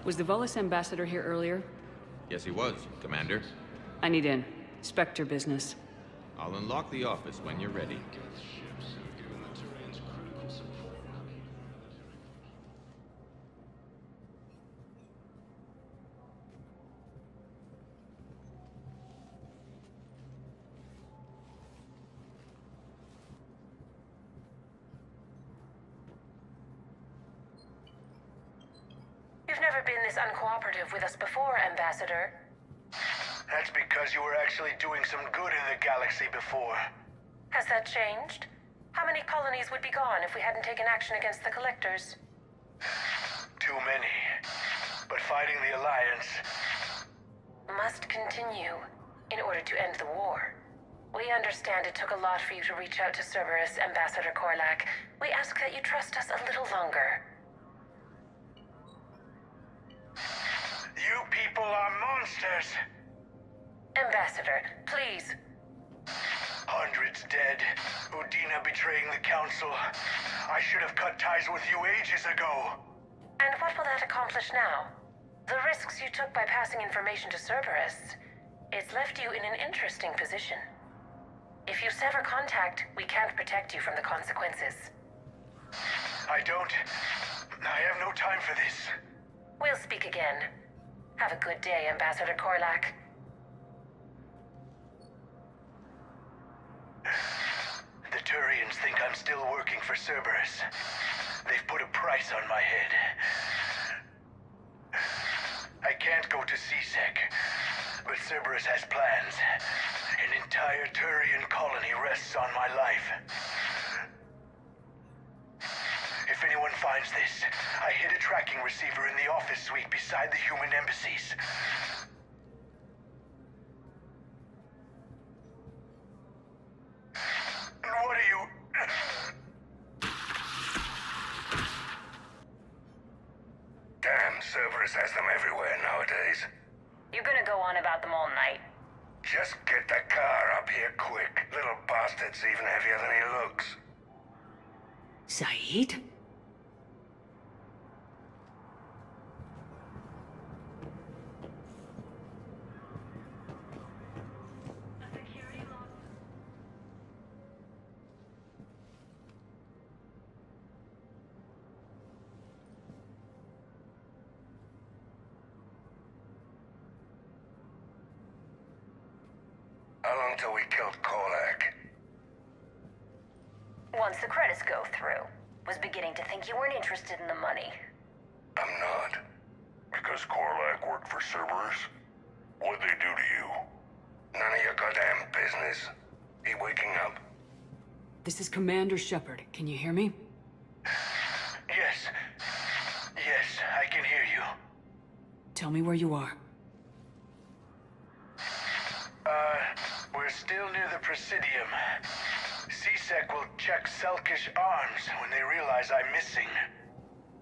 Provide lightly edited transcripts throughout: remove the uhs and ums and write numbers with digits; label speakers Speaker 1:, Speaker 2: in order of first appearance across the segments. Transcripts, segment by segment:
Speaker 1: Was the Volus ambassador here earlier?
Speaker 2: Yes, he was, Commander.
Speaker 1: I need in. Spectre business.
Speaker 2: I'll unlock the office when you're ready.
Speaker 3: You've never been this uncooperative with us before, Ambassador.
Speaker 4: That's because you were actually doing some good in the galaxy before.
Speaker 3: Has that changed? How many colonies would be gone if we hadn't taken action against the Collectors?
Speaker 4: Too many. But fighting the Alliance...
Speaker 3: Must continue in order to end the war. We understand it took a lot for you to reach out to Cerberus, Ambassador Korlak. We ask that you trust us a little longer.
Speaker 4: You people are monsters!
Speaker 3: Ambassador, please.
Speaker 4: Hundreds dead. Udina betraying the Council. I should have cut ties with you ages ago.
Speaker 3: And what will that accomplish now? The risks you took by passing information to Cerberus, it's left you in an interesting position. If you sever contact, we can't protect you from the consequences.
Speaker 4: I have no time for this.
Speaker 3: We'll speak again. Have a good day, Ambassador Korlak.
Speaker 4: The Turians think I'm still working for Cerberus. They've put a price on my head. I can't go to C-Sec, but Cerberus has plans. An entire Turian colony rests on my life. If anyone finds this, I hid a tracking receiver in the office suite beside the human embassies. And what are you...
Speaker 5: Damn, Cerberus has them everywhere nowadays.
Speaker 3: You're gonna go on about them all night.
Speaker 5: Just get the car up here quick. Little bastard's even heavier than he looks.
Speaker 1: Zaid?
Speaker 5: How long till we killed Korlak?
Speaker 3: Once the credits go through. Was beginning to think you weren't interested in the money.
Speaker 5: I'm not. Because Korlak worked for Cerberus? What'd they do to you? None of your goddamn business. He waking up?
Speaker 1: This is Commander Shepard. Can you hear me?
Speaker 4: Yes. Yes, I can hear you.
Speaker 1: Tell me where you are.
Speaker 4: We're still near the Presidium. C-Sec will check Selkish arms when they realize I'm missing.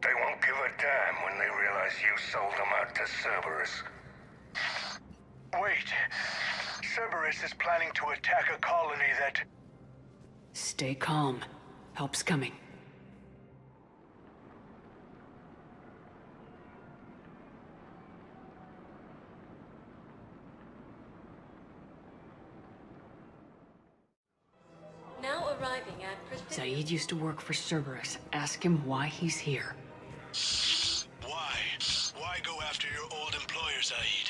Speaker 5: They won't give a damn when they realize you sold them out to Cerberus.
Speaker 4: Wait. Cerberus is planning to attack a colony that...
Speaker 1: Stay calm. Help's coming.
Speaker 6: Now arriving at Presidium.
Speaker 1: Zaid used to work for Cerberus. Ask him why he's here.
Speaker 4: Why? Why go after your old employer, Zaid?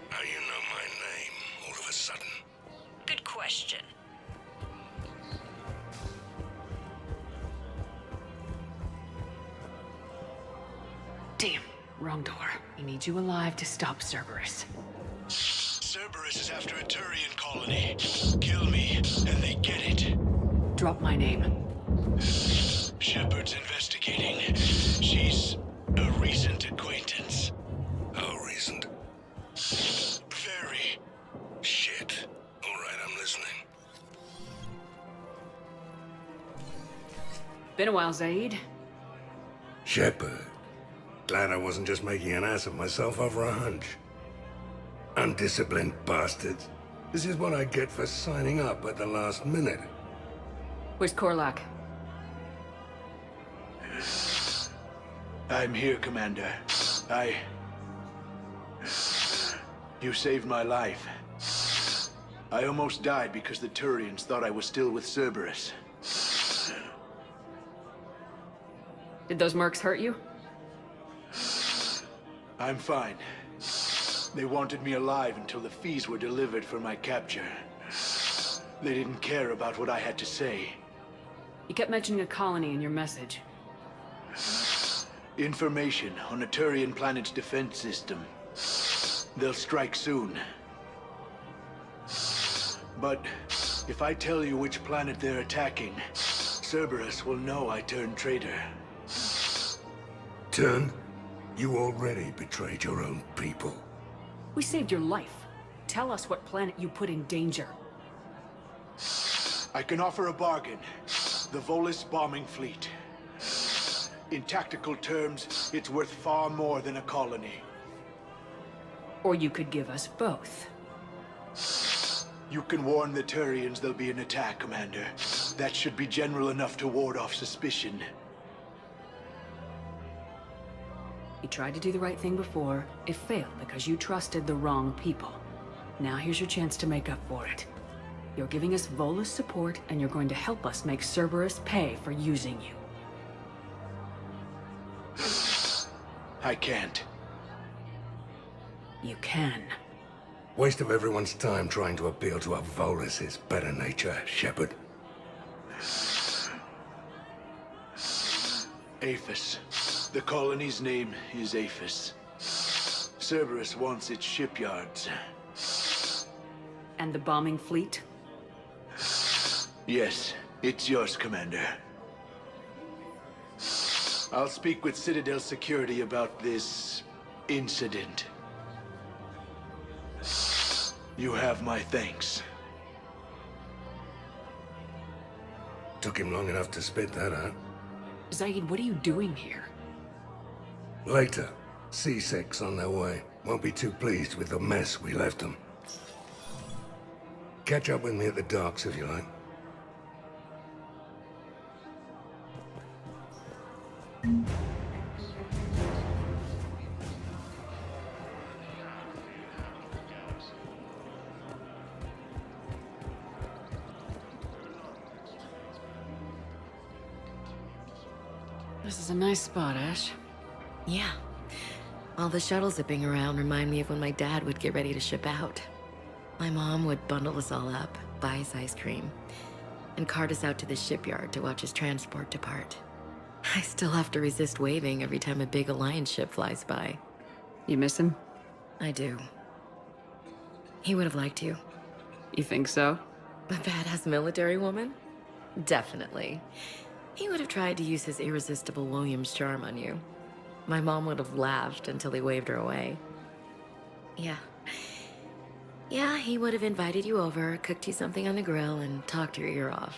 Speaker 5: How you know my name all of a sudden?
Speaker 6: Good question.
Speaker 1: Damn, wrong door. He needs you alive to stop Cerberus.
Speaker 4: Cerberus is after a Turian colony. Kill me, and they get it.
Speaker 1: Drop my name.
Speaker 4: Shepard's investigating. She's a recent acquaintance.
Speaker 5: How recent?
Speaker 4: Very.
Speaker 5: Shit. All right, I'm listening.
Speaker 1: Been a while, Zaid.
Speaker 5: Shepard. Glad I wasn't just making an ass of myself over a hunch. Undisciplined bastards. This is what I get for signing up at the last minute.
Speaker 1: Where's Korlak?
Speaker 4: I'm here, Commander. You saved my life. I almost died because the Turians thought I was still with Cerberus.
Speaker 1: Did those mercs hurt you?
Speaker 4: I'm fine. They wanted me alive until the fees were delivered for my capture. They didn't care about what I had to say.
Speaker 1: You kept mentioning a colony in your message.
Speaker 4: Information on a Turian planet's defense system. They'll strike soon. But if I tell you which planet they're attacking, Cerberus will know I turned traitor.
Speaker 5: Turned? You already betrayed your own people.
Speaker 1: We saved your life. Tell us what planet you put in danger.
Speaker 4: I can offer a bargain. The Volus bombing fleet. In tactical terms, it's worth far more than a colony.
Speaker 1: Or you could give us both.
Speaker 4: You can warn the Turians there'll be an attack, Commander. That should be general enough to ward off suspicion.
Speaker 1: You tried to do the right thing before. It failed because you trusted the wrong people. Now here's your chance to make up for it. You're giving us Volus support, and you're going to help us make Cerberus pay for using you.
Speaker 4: I can't.
Speaker 1: You can.
Speaker 5: Waste of everyone's time trying to appeal to a Volus's better nature, Shepard.
Speaker 4: Aphis. The colony's name is Aphis. Cerberus wants its shipyards.
Speaker 1: And the bombing fleet?
Speaker 4: Yes, it's yours, Commander. I'll speak with Citadel Security about this incident. You have my thanks.
Speaker 5: Took him long enough to spit that out.
Speaker 1: Zaid, what are you doing here?
Speaker 5: Later, C-Sec's on their way. Won't be too pleased with the mess we left them. Catch up with me at the docks if you like.
Speaker 1: This is a nice spot, Ash.
Speaker 7: Yeah. All the shuttle zipping around remind me of when my dad would get ready to ship out. My mom would bundle us all up, buy us ice cream, and cart us out to the shipyard to watch his transport depart. I still have to resist waving every time a big Alliance ship flies by.
Speaker 1: You miss him?
Speaker 7: I do. He would have liked you.
Speaker 1: You think so?
Speaker 7: A badass military woman? Definitely. He would have tried to use his irresistible Williams charm on you. My mom would have laughed until he waved her away. Yeah. Yeah, he would have invited you over, cooked you something on the grill, and talked your ear off.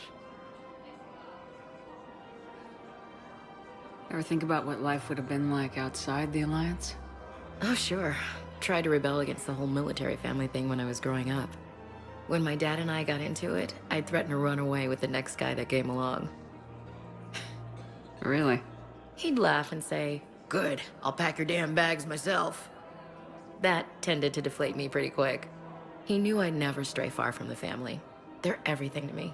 Speaker 1: Ever think about what life would have been like outside the Alliance?
Speaker 7: Oh, sure. Tried to rebel against the whole military family thing when I was growing up. When my dad and I got into it, I'd threaten to run away with the next guy that came along.
Speaker 1: Really?
Speaker 7: He'd laugh and say, "Good, I'll pack your damn bags myself." That tended to deflate me pretty quick. He knew I'd never stray far from the family. They're everything to me.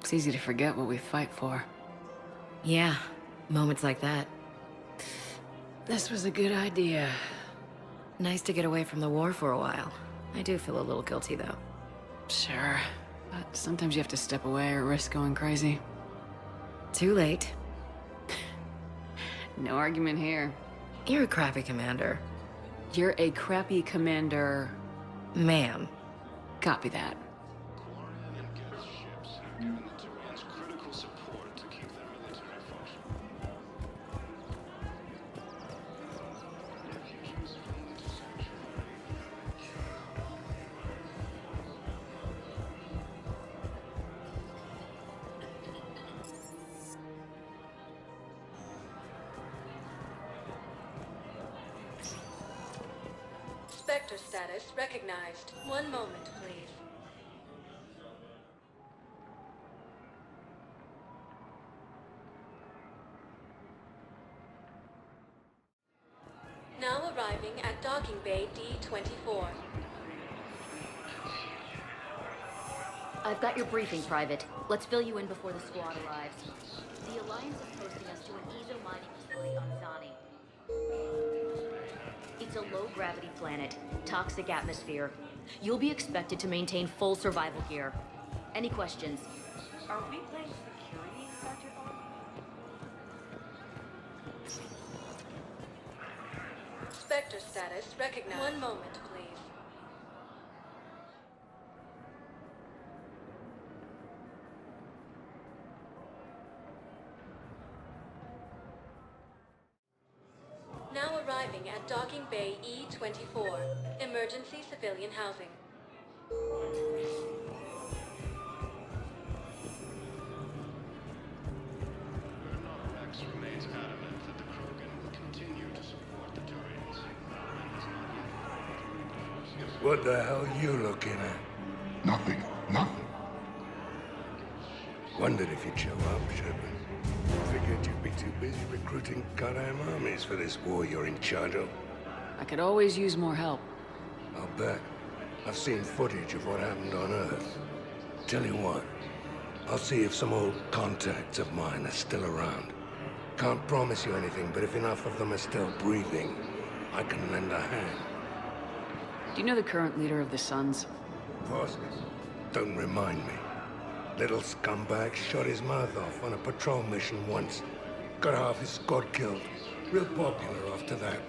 Speaker 1: It's easy to forget what we fight for.
Speaker 7: Yeah, moments like that.
Speaker 1: This was a good idea.
Speaker 7: Nice to get away from the war for a while. I do feel a little guilty, though.
Speaker 1: Sure, but sometimes you have to step away or risk going crazy.
Speaker 7: Too late.
Speaker 1: No argument here.
Speaker 7: You're a crappy commander.
Speaker 1: You're a crappy commander.
Speaker 7: Ma'am.
Speaker 1: Copy that.
Speaker 6: Spectre status recognized. One moment, please. arriving at Docking Bay D-24.
Speaker 8: I've got your briefing, Private. Let's fill you in before the squad arrives. The Alliance is posting us to an Ezo mining facility on Zani. It's a low-gravity planet, toxic atmosphere. You'll be expected to maintain full survival gear. Any questions?
Speaker 9: Are we playing security in Sector Ball?
Speaker 6: Spectre status recognized. One moment, please. Now arriving at Docking Bay E-24. Emergency civilian housing.
Speaker 10: X remains adamant that the Krogan will continue to support the Turians.
Speaker 5: What the hell are you looking at?
Speaker 11: Nothing. Nothing.
Speaker 5: Wondered if you'd show up, Shepard. Figured you'd be too busy recruiting goddamn armies for this war you're in charge of.
Speaker 1: I could always use more help.
Speaker 5: I'll bet. I've seen footage of what happened on Earth. Tell you what, I'll see if some old contacts of mine are still around. Can't promise you anything, but if enough of them are still breathing, I can lend a hand.
Speaker 1: Do you know the current leader of the Suns?
Speaker 5: Voss? Don't remind me. Little scumbag shot his mouth off on a patrol mission once. Got half his squad killed. Real popular after that.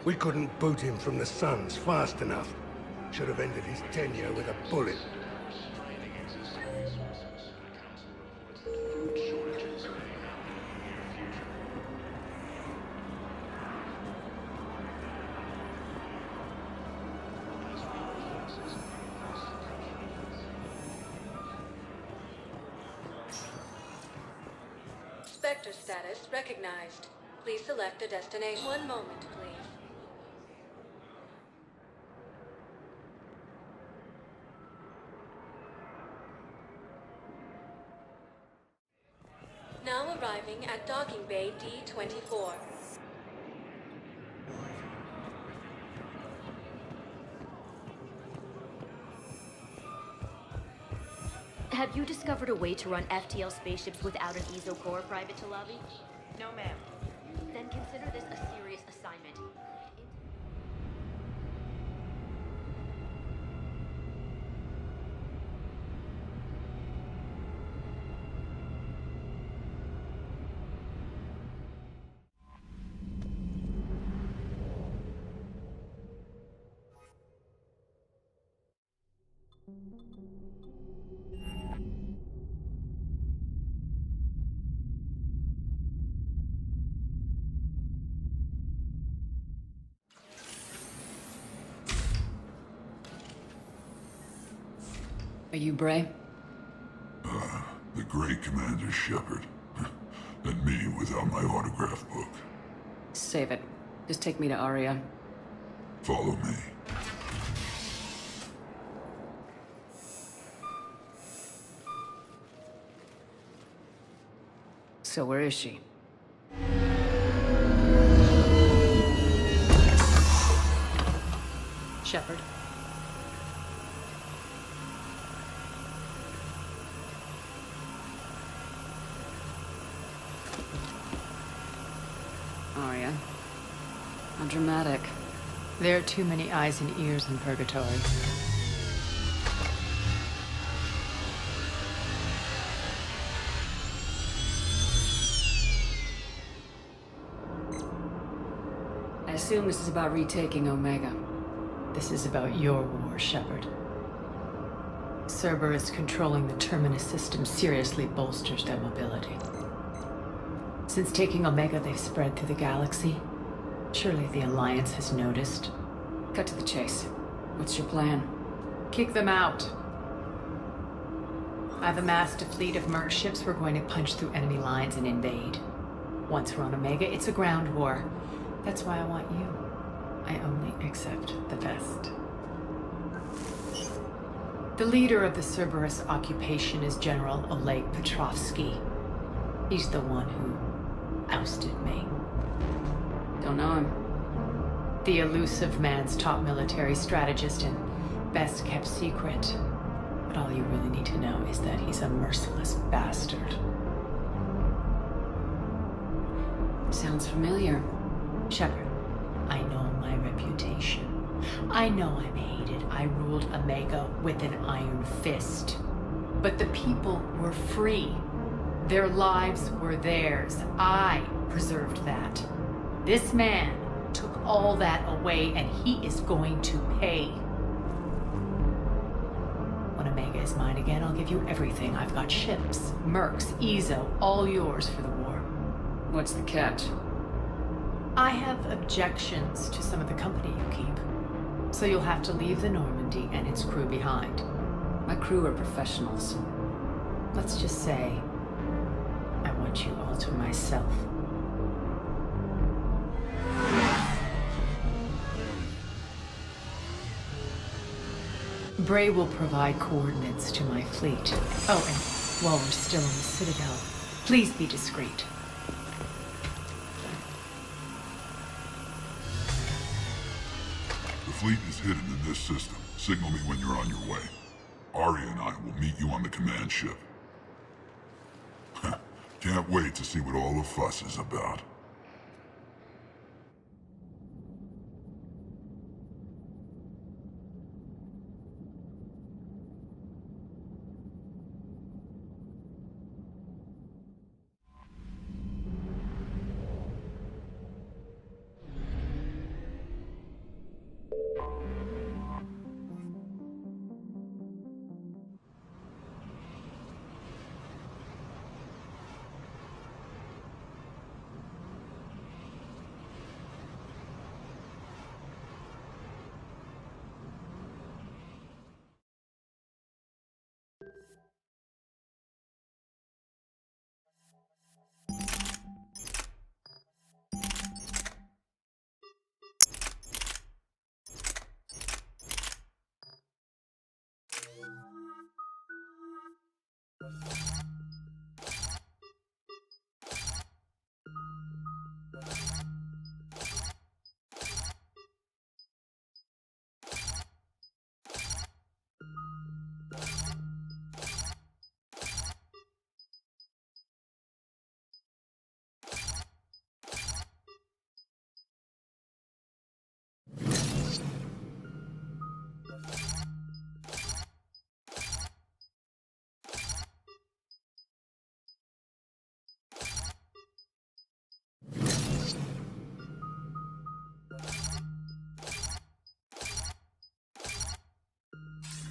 Speaker 5: We couldn't boot him from the Suns fast enough. Should have ended his tenure with a bullet.
Speaker 6: Spectre status recognized. Please select a destination. One moment, please. Now arriving at Docking Bay D-24.
Speaker 8: Have you discovered a way to run FTL spaceships without an Ezo core, Private Talavi?
Speaker 9: No, ma'am.
Speaker 8: Then consider this a serious assignment.
Speaker 1: Are you Bray?
Speaker 11: The great Commander Shepard. And me without my autograph book.
Speaker 1: Save it. Just take me to Aria.
Speaker 11: Follow me.
Speaker 1: So where is she? Shepard. Aria. How dramatic.
Speaker 12: There are too many eyes and ears in Purgatory.
Speaker 1: I assume this is about retaking Omega.
Speaker 12: This is about your war, Shepard. Cerberus controlling the Terminus system seriously bolsters their mobility. Since taking Omega, they've spread through the galaxy. Surely the Alliance has noticed.
Speaker 1: Cut to the chase. What's your plan?
Speaker 12: Kick them out. I've amassed a fleet of merc ships. We're going to punch through enemy lines and invade. Once we're on Omega, it's a ground war. That's why I want you. I only accept the best. The leader of the Cerberus occupation is General Oleg Petrovsky. He's the one who ousted me.
Speaker 1: Don't know him.
Speaker 12: The elusive man's top military strategist and best kept secret. But all you really need to know is that he's a merciless bastard.
Speaker 1: Sounds familiar.
Speaker 12: Shepard, I know my reputation. I know I'm hated. I ruled Omega with an iron fist. But the people were free. Their lives were theirs. I preserved that. This man took all that away, and he is going to pay. When Omega is mine again, I'll give you everything. I've got ships, mercs, Ezo, all yours for the war.
Speaker 1: What's the catch?
Speaker 12: I have objections to some of the company you keep. So you'll have to leave the Normandy and its crew behind.
Speaker 1: My crew are professionals.
Speaker 12: Let's just say, I want you all to myself. Bray will provide coordinates to my fleet. Oh, and while we're still in the Citadel, please be discreet.
Speaker 11: The fleet is hidden in this system. Signal me when you're on your way. Arya and I will meet you on the command ship. Can't wait to see what all the fuss is about.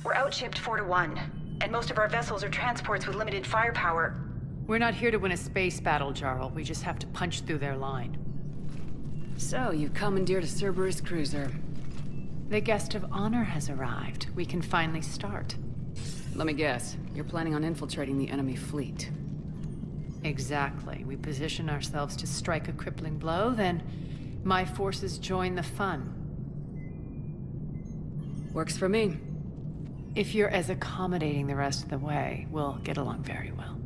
Speaker 9: We're outshipped 4-1, and most of our vessels are transports with limited firepower.
Speaker 12: We're not here to win a space battle, Jarl. We just have to punch through their line.
Speaker 1: So, you commandeered a Cerberus cruiser.
Speaker 12: The guest of honor has arrived. We can finally start.
Speaker 1: Let me guess, you're planning on infiltrating the enemy fleet.
Speaker 12: Exactly. We position ourselves to strike a crippling blow, then my forces join the fun.
Speaker 1: Works for me.
Speaker 12: If you're as accommodating the rest of the way, we'll get along very well.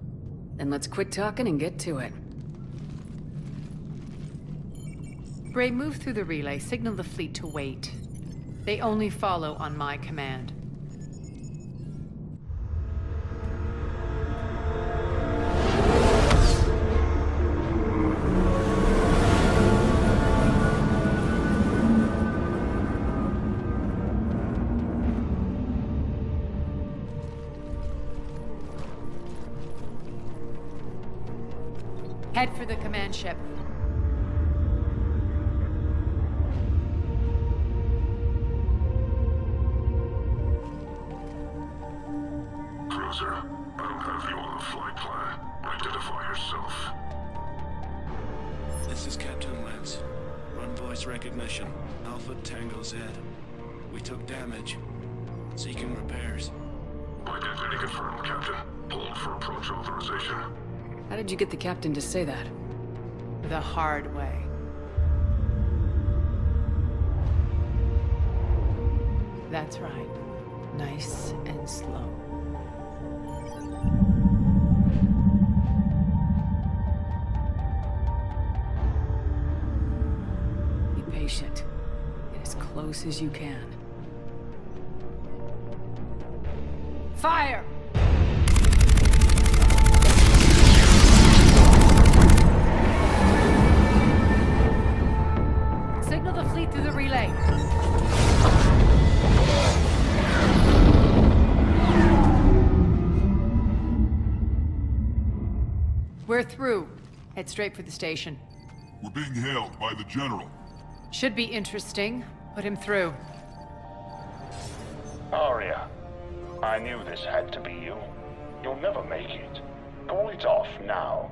Speaker 1: Then let's quit talking and get to it.
Speaker 12: Bray, move through the relay. Signal the fleet to wait. They only follow on my command. Head for the command ship.
Speaker 11: Cruiser, I don't have you on the flight plan. Identify yourself.
Speaker 10: This is Captain Lance. Run voice recognition. Alpha Tango Z. We took damage. Seeking repairs.
Speaker 11: Identity confirmed, Captain. Hold for approach authorization.
Speaker 1: How did you get the captain to say that?
Speaker 12: The hard way. That's right. Nice and slow.
Speaker 1: Be patient. as close as you can.
Speaker 12: Fire! Signal the fleet through the relay. We're through. Head straight for the station.
Speaker 11: We're being hailed by the General.
Speaker 12: Should be interesting. Put him through.
Speaker 13: Arya, I knew this had to be you. You'll never make it. Call it off now.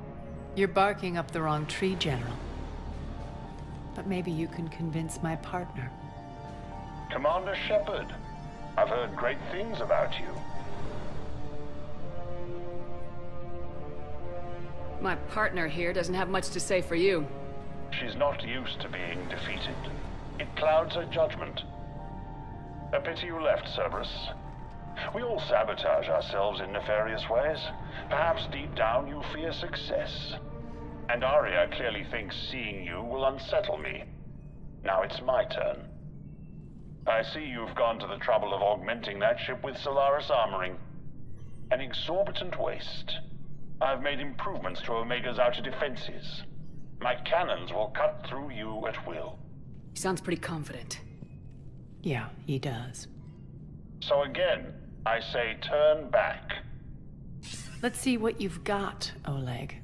Speaker 12: You're barking up the wrong tree, General. But maybe you can convince my partner.
Speaker 13: Commander Shepard, I've heard great things about you.
Speaker 1: My partner here doesn't have much to say for you.
Speaker 13: She's not used to being defeated. It clouds her judgment. A pity you left, Cerberus. We all sabotage ourselves in nefarious ways. Perhaps deep down you fear success. And Arya clearly thinks seeing you will unsettle me. Now it's my turn. I see you've gone to the trouble of augmenting that ship with Solaris armoring. An exorbitant waste. I've made improvements to Omega's outer defenses. My cannons will cut through you at will.
Speaker 1: He sounds pretty confident.
Speaker 12: Yeah, he does.
Speaker 13: So again, I say turn back.
Speaker 12: Let's see what you've got, Oleg.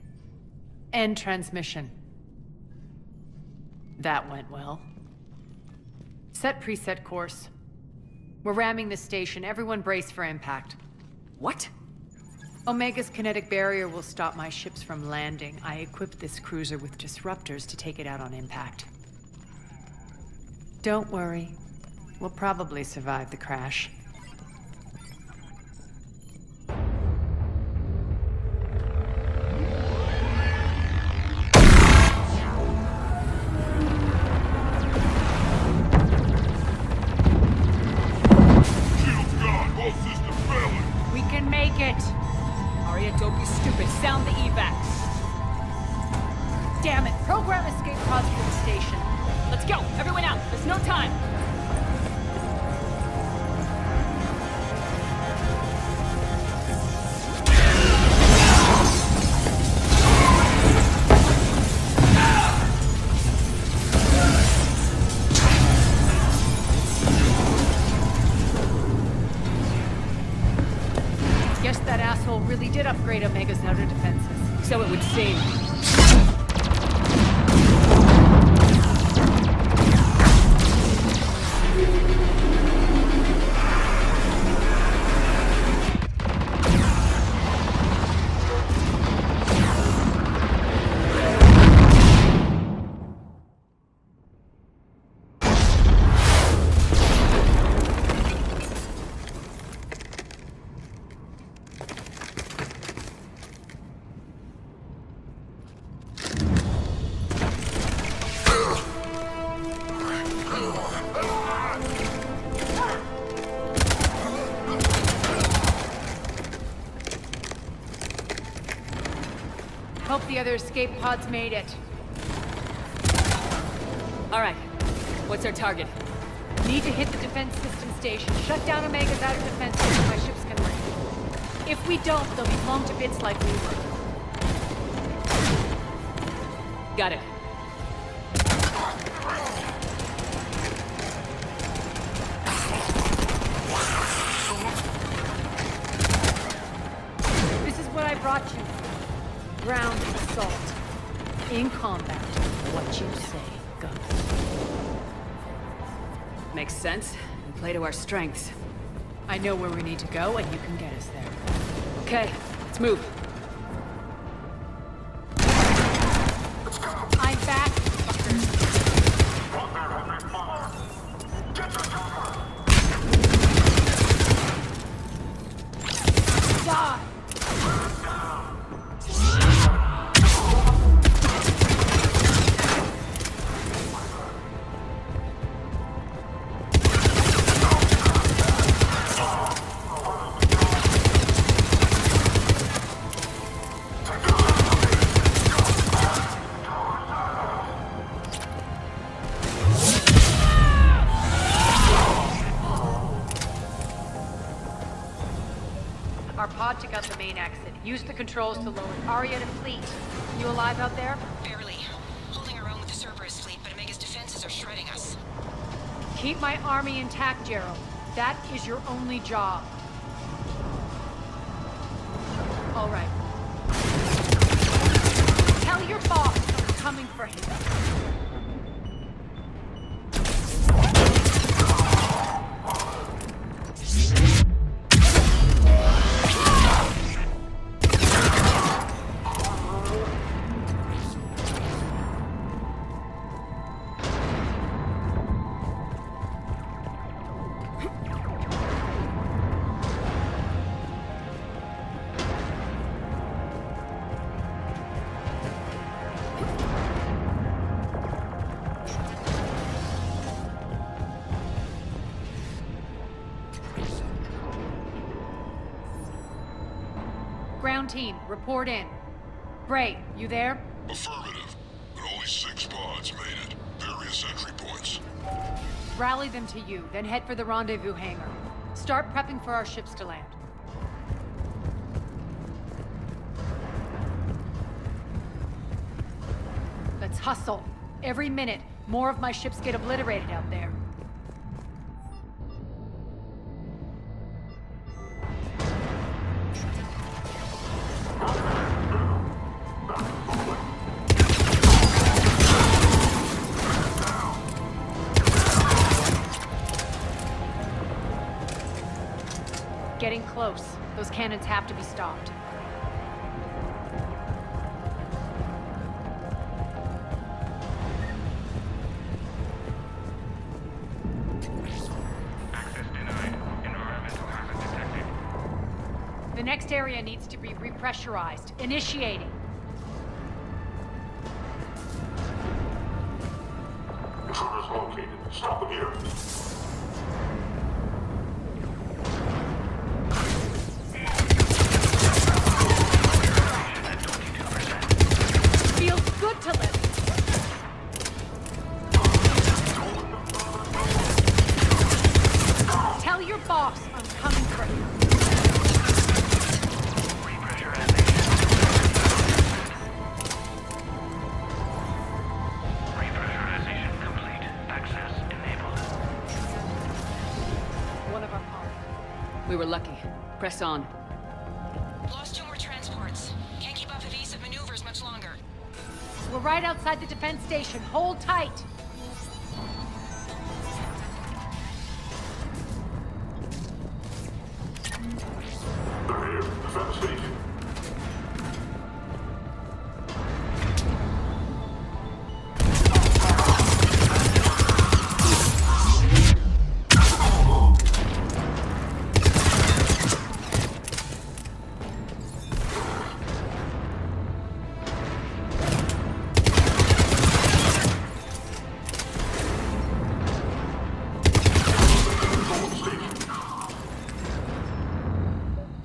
Speaker 12: End transmission. That went well. Set preset course. We're ramming the station. Everyone brace for impact.
Speaker 1: What?
Speaker 12: Omega's kinetic barrier will stop my ships from landing. I equipped this cruiser with disruptors to take it out on impact. Don't worry. We'll probably survive the crash.
Speaker 11: Shield's gone. All systems failing.
Speaker 12: We can make it!
Speaker 1: Arya, don't be stupid. Sound the evac.
Speaker 12: Damn it! Program escape pods for the station.
Speaker 1: Let's go! Everyone out! There's no time!
Speaker 12: Guess that asshole really did upgrade Omega's outer defenses.
Speaker 1: So it would seem.
Speaker 12: Hope the other escape pods made it.
Speaker 1: All right. What's our target?
Speaker 12: Need to hit the defense system station. Shut down Omega's outer defenses so my ships can land. If we don't, they'll be blown to bits like we were.
Speaker 1: Got it.
Speaker 12: This is what I brought you. Ground assault. In combat, what you say goes.
Speaker 1: Makes sense. We play to our strengths.
Speaker 12: I know where we need to go, and you can get us there.
Speaker 1: Okay, let's move.
Speaker 12: I'm back, fuckers. Die! squad took out the main exit. Use the controls to lower Arya to fleet. You alive out there?
Speaker 9: Barely. Holding our own with the Cerberus fleet, but Omega's defenses are shredding us.
Speaker 12: Keep my army intact, Gerald. That is your only job. All right. Tell your boss I'm coming for him. Ground team, report in. Bray, you there?
Speaker 11: Affirmative, but only 6 pods made it. Various entry points.
Speaker 12: Rally them to you, then head for the rendezvous hangar. Start prepping for our ships to land. Let's hustle. Every minute, more of my ships get obliterated out there. Getting close. Those cannons have to be stopped.
Speaker 13: Access denied. Environmental hazard detected.
Speaker 12: The next area needs to be repressurized. Initiating.
Speaker 11: Intruders located. Stop them here.
Speaker 12: Feels good to live. Tell your boss I'm coming for you.
Speaker 13: Repressurization complete. Access enabled.
Speaker 12: One of our pods.
Speaker 1: We were lucky. Press on.
Speaker 9: Lost 2 more transports. Can't keep up evasive maneuvers much longer.
Speaker 12: We're right outside the defense station. Hold tight.
Speaker 11: They're here. Defend the station.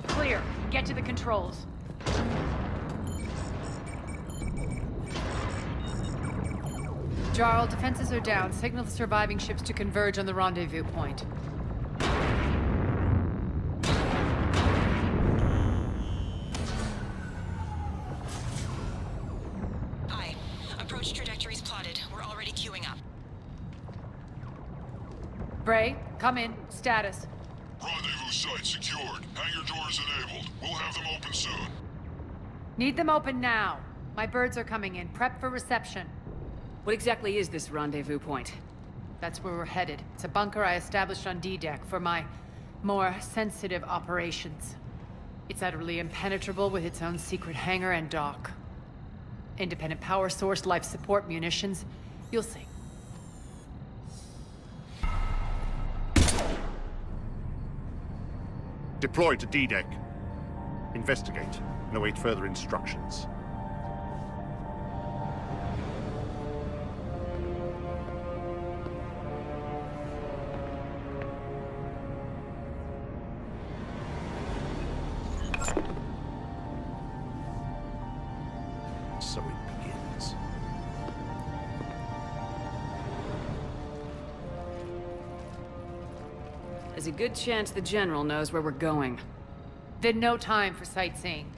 Speaker 12: Clear. Get to the controls. Jarl, defenses are down. Signal the surviving ships to converge on the rendezvous point.
Speaker 9: Hi. Approach trajectories plotted. We're already queuing up.
Speaker 12: Bray, come in. Status.
Speaker 11: Rendezvous site secured. Hangar doors enabled. We'll have them open soon.
Speaker 12: Need them open now. My birds are coming in. Prep for reception.
Speaker 1: What exactly is this rendezvous point?
Speaker 12: That's where we're headed. It's a bunker I established on D-Deck for my more sensitive operations. It's utterly impenetrable with its own secret hangar and dock. Independent power source, life support, munitions. You'll see.
Speaker 14: Deploy to D-Deck. Investigate and await further instructions. So it begins.
Speaker 1: There's a good chance the General knows where we're going.
Speaker 12: Then no time for sightseeing.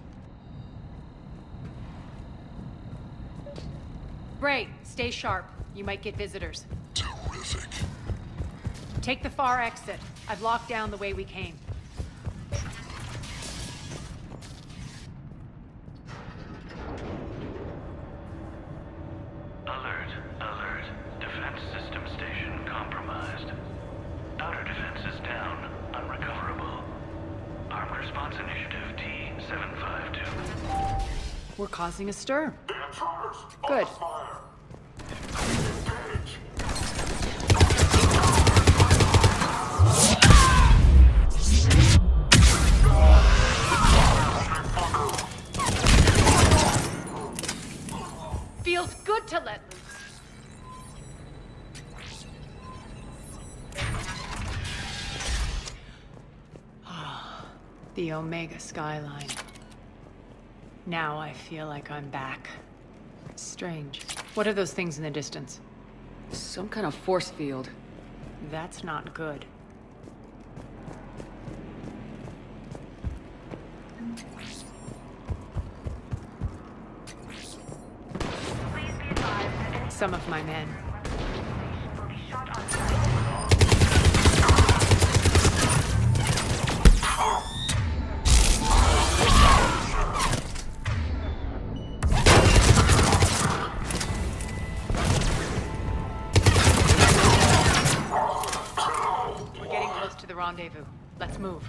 Speaker 12: Bray, stay sharp. You might get visitors.
Speaker 11: Terrific.
Speaker 12: Take the far exit. I've locked down the way we came.
Speaker 15: Alert, alert. Defense system station compromised. Outer defense is down, unrecoverable. Armed Response Initiative T-752.
Speaker 12: We're causing a stir.
Speaker 11: The intruders!
Speaker 12: Good.
Speaker 11: Fire!
Speaker 12: Feels good to let loose. The Omega skyline. Now I feel like I'm back. Strange. What are those things in the distance?
Speaker 1: Some kind of force field.
Speaker 12: That's not good. Some of my men. We're getting close to the rendezvous. Let's move.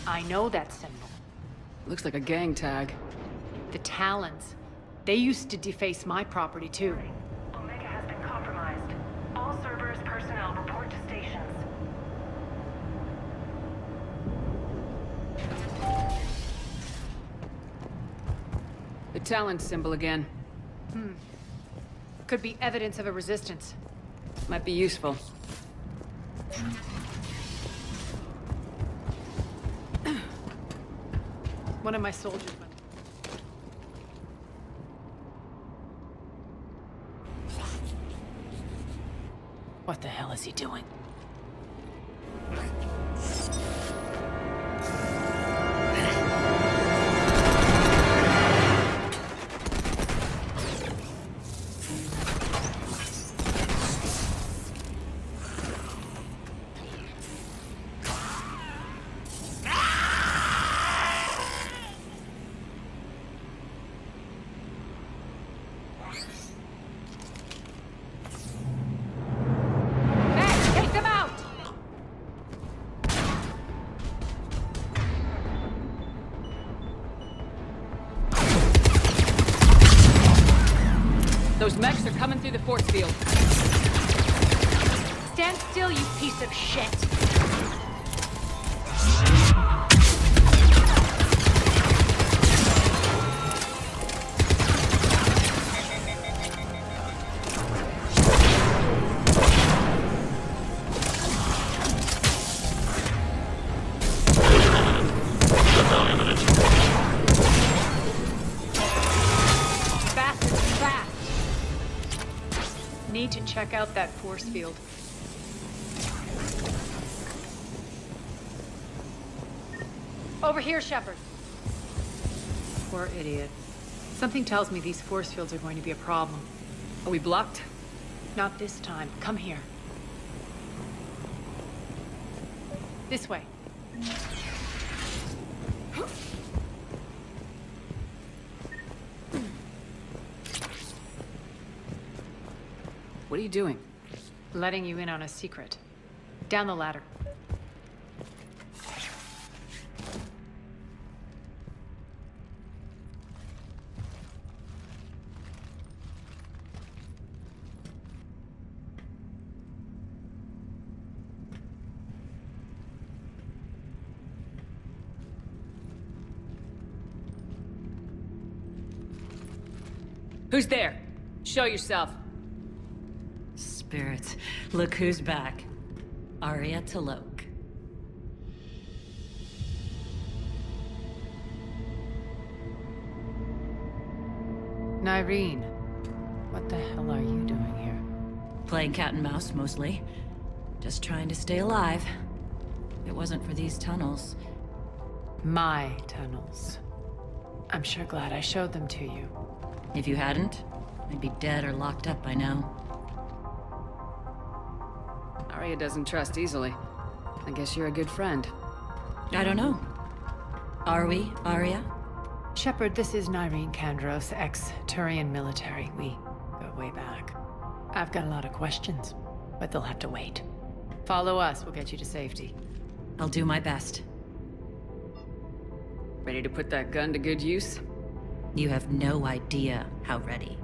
Speaker 12: I know that symbol.
Speaker 1: Looks like a gang tag.
Speaker 12: The Talons. They used to deface my property, too.
Speaker 3: Omega has been compromised. All Cerberus personnel report to stations.
Speaker 1: The Talon symbol again.
Speaker 12: Could be evidence of a resistance.
Speaker 1: Might be useful.
Speaker 12: One of my soldiers went. What the hell is he doing? Take them out!
Speaker 1: Those mechs are coming through the force field.
Speaker 12: Stand still, you piece of shit! Need to check out that force field. Over here, Shepard. Poor idiot. Something tells me these force fields are going to be a problem.
Speaker 1: Are we blocked?
Speaker 12: Not this time. Come here. This way.
Speaker 1: What are you doing?
Speaker 12: Letting you in on a secret. Down the ladder.
Speaker 1: Who's there? Show yourself.
Speaker 16: Spirits, look who's back. Arya T'Loak.
Speaker 12: Nyreen, what the hell are you doing here?
Speaker 16: Playing cat and mouse, mostly. Just trying to stay alive. If it wasn't for these tunnels.
Speaker 12: My tunnels. I'm sure glad I showed them to you.
Speaker 16: If you hadn't, I'd be dead or locked up by now.
Speaker 1: Arya doesn't trust easily. I guess you're a good friend.
Speaker 16: I don't know. Are we, Arya?
Speaker 12: Shepard, this is Nyreen Kandros, ex-Turian military. We go way back. I've got a lot of questions, but they'll have to wait. Follow us, we'll get you to safety.
Speaker 16: I'll do my best.
Speaker 1: Ready to put that gun to good use?
Speaker 16: You have no idea how ready.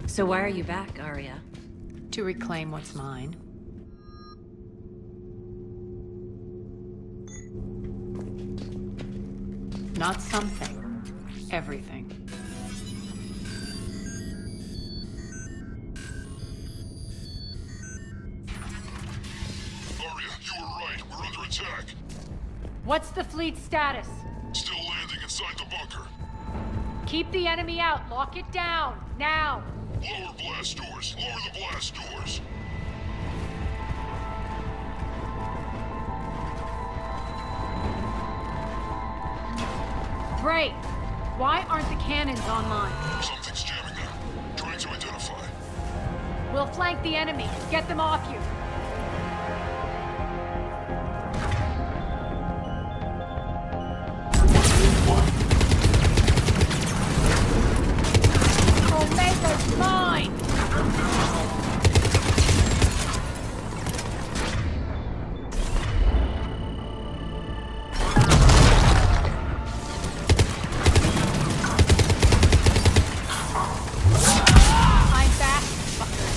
Speaker 16: So why are you back, Arya?
Speaker 12: To reclaim what's mine. Not something. Everything.
Speaker 11: Arya, you were right. We're under attack.
Speaker 12: What's the fleet's status?
Speaker 11: Still landing inside the bunker.
Speaker 12: Keep the enemy out. Lock it down. Now.
Speaker 11: Lower blast doors. Lower the blast doors.
Speaker 12: Great. Why aren't the cannons online?
Speaker 11: Something's jamming them. Trying to identify.
Speaker 12: We'll flank the enemy. Get them off you. Omega's mine! I'm back, fucker.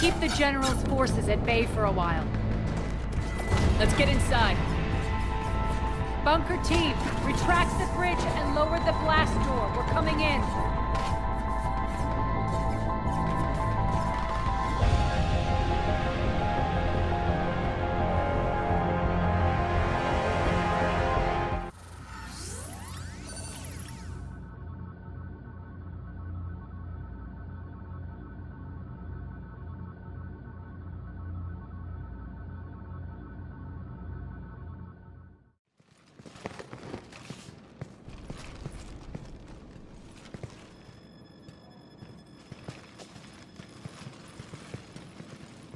Speaker 12: keep the General's forces at bay for a while.
Speaker 1: Let's get inside.
Speaker 12: Bunker team, retract the bridge and lower the blast door. We're coming in.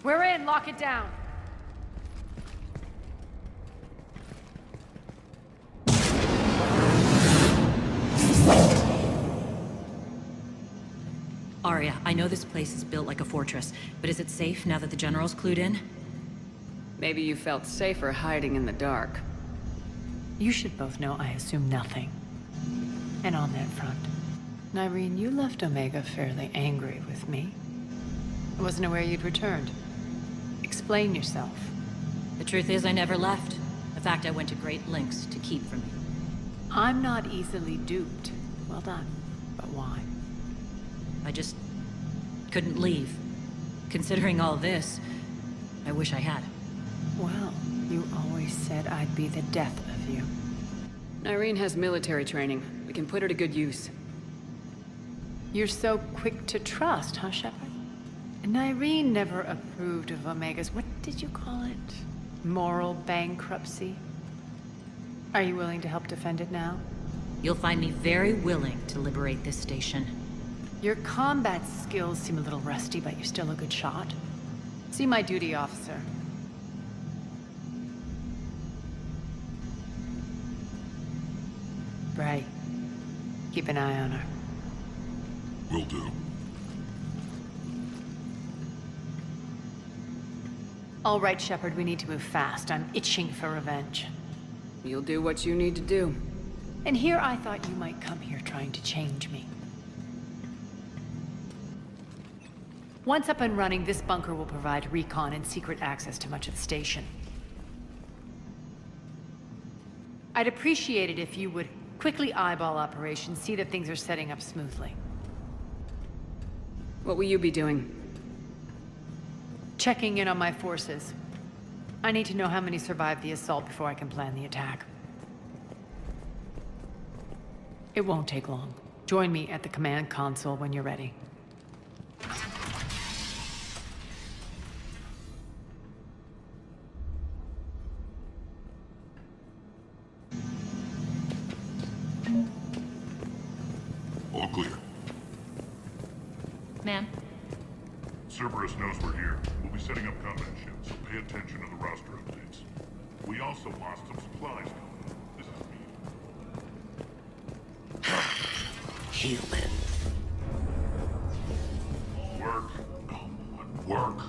Speaker 12: We're in, lock it down.
Speaker 16: Arya, I know this place is built like a fortress, but is it safe now that the General's clued in?
Speaker 1: Maybe you felt safer hiding in the dark.
Speaker 12: You should both know I assume nothing. And on that front, Nyreen, you left Omega fairly angry with me. I wasn't aware you'd returned. Explain yourself.
Speaker 16: The truth is I never left. In fact, I went to great lengths to keep from you.
Speaker 12: I'm not easily duped. Well done. But why?
Speaker 16: I just couldn't leave. Considering all this, I wish I had.
Speaker 12: Well, you always said I'd be the death of you.
Speaker 1: Nyreen has military training. We can put her to good use.
Speaker 12: You're so quick to trust, huh, Shepard? Nyreen never approved of Omega's, what did you call it? Moral bankruptcy? Are you willing to help defend it now?
Speaker 16: You'll find me very willing to liberate this station.
Speaker 12: Your combat skills seem a little rusty, but you're still a good shot. See my duty officer. Bray, keep an eye on her.
Speaker 11: Will do.
Speaker 12: All right, Shepard, we need to move fast. I'm itching for revenge.
Speaker 1: You'll do what you need to do.
Speaker 12: And here I thought you might come here trying to change me. Once up and running, this bunker will provide recon and secret access to much of the station. I'd appreciate it if you would quickly eyeball operations, see that things are setting up smoothly.
Speaker 1: What will you be doing?
Speaker 12: Checking in on my forces. I need to know how many survived the assault before I can plan the attack. It won't take long. Join me at the command console when you're ready.
Speaker 11: All clear.
Speaker 16: Ma'am?
Speaker 11: Cerberus knows we're here. We'll be setting up combat ships, so pay attention to the roster updates. We also lost some supplies. This is
Speaker 5: Human.
Speaker 11: Work. Come on, work.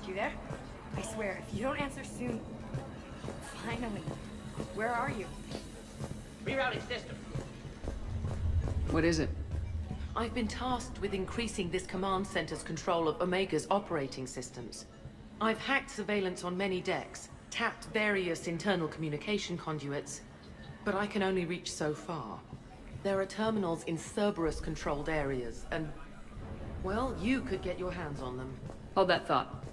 Speaker 17: You there? I swear, if you don't answer soon... Finally. Where are you?
Speaker 18: Rerouting system.
Speaker 1: What is it?
Speaker 18: I've been tasked with increasing this command center's control of Omega's operating systems. I've hacked surveillance on many decks, tapped various internal communication conduits, but I can only reach so far. There are terminals in Cerberus-controlled areas, and... well, you could get your hands on them.
Speaker 1: Hold that thought.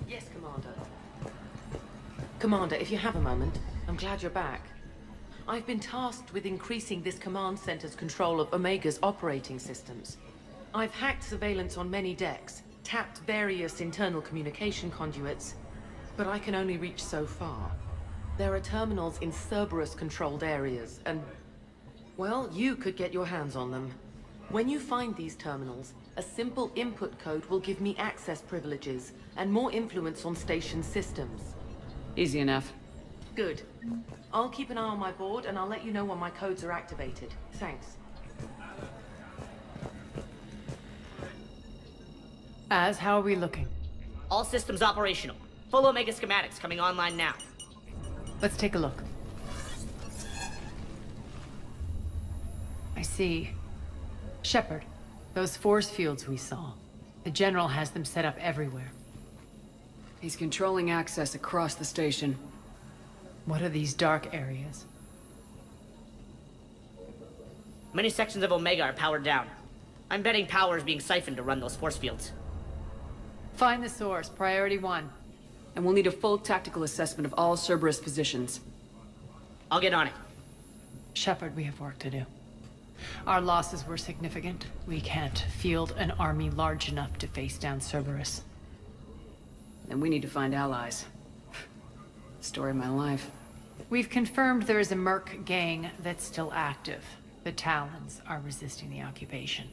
Speaker 18: Yes, Commander. Commander, if you have a moment, I'm glad you're back. I've been tasked with increasing this command center's control of Omega's operating systems. I've hacked surveillance on many decks, tapped various internal communication conduits, but I can only reach so far. There are terminals in Cerberus-controlled areas, and... well, you could get your hands on them. When you find these terminals, a simple input code will give me access privileges and more influence on station systems.
Speaker 1: Easy enough.
Speaker 18: Good. I'll keep an eye on my board, and I'll let you know when my codes are activated. Thanks.
Speaker 12: Az, how are we looking?
Speaker 19: All systems operational. Full Omega schematics coming online now.
Speaker 12: Let's take a look. I see. Shepard, those force fields we saw. The General has them set up everywhere.
Speaker 1: He's controlling access across the station.
Speaker 12: What are these dark areas?
Speaker 19: Many sections of Omega are powered down. I'm betting power is being siphoned to run those force fields.
Speaker 12: Find the source, priority 1.
Speaker 1: And we'll need a full tactical assessment of all Cerberus positions.
Speaker 19: I'll get on it.
Speaker 12: Shepard, we have work to do. Our losses were significant. We can't field an army large enough to face down Cerberus.
Speaker 1: And we need to find allies. Story of my life.
Speaker 12: We've confirmed there is a Merc gang that's still active. The Talons are resisting the occupation.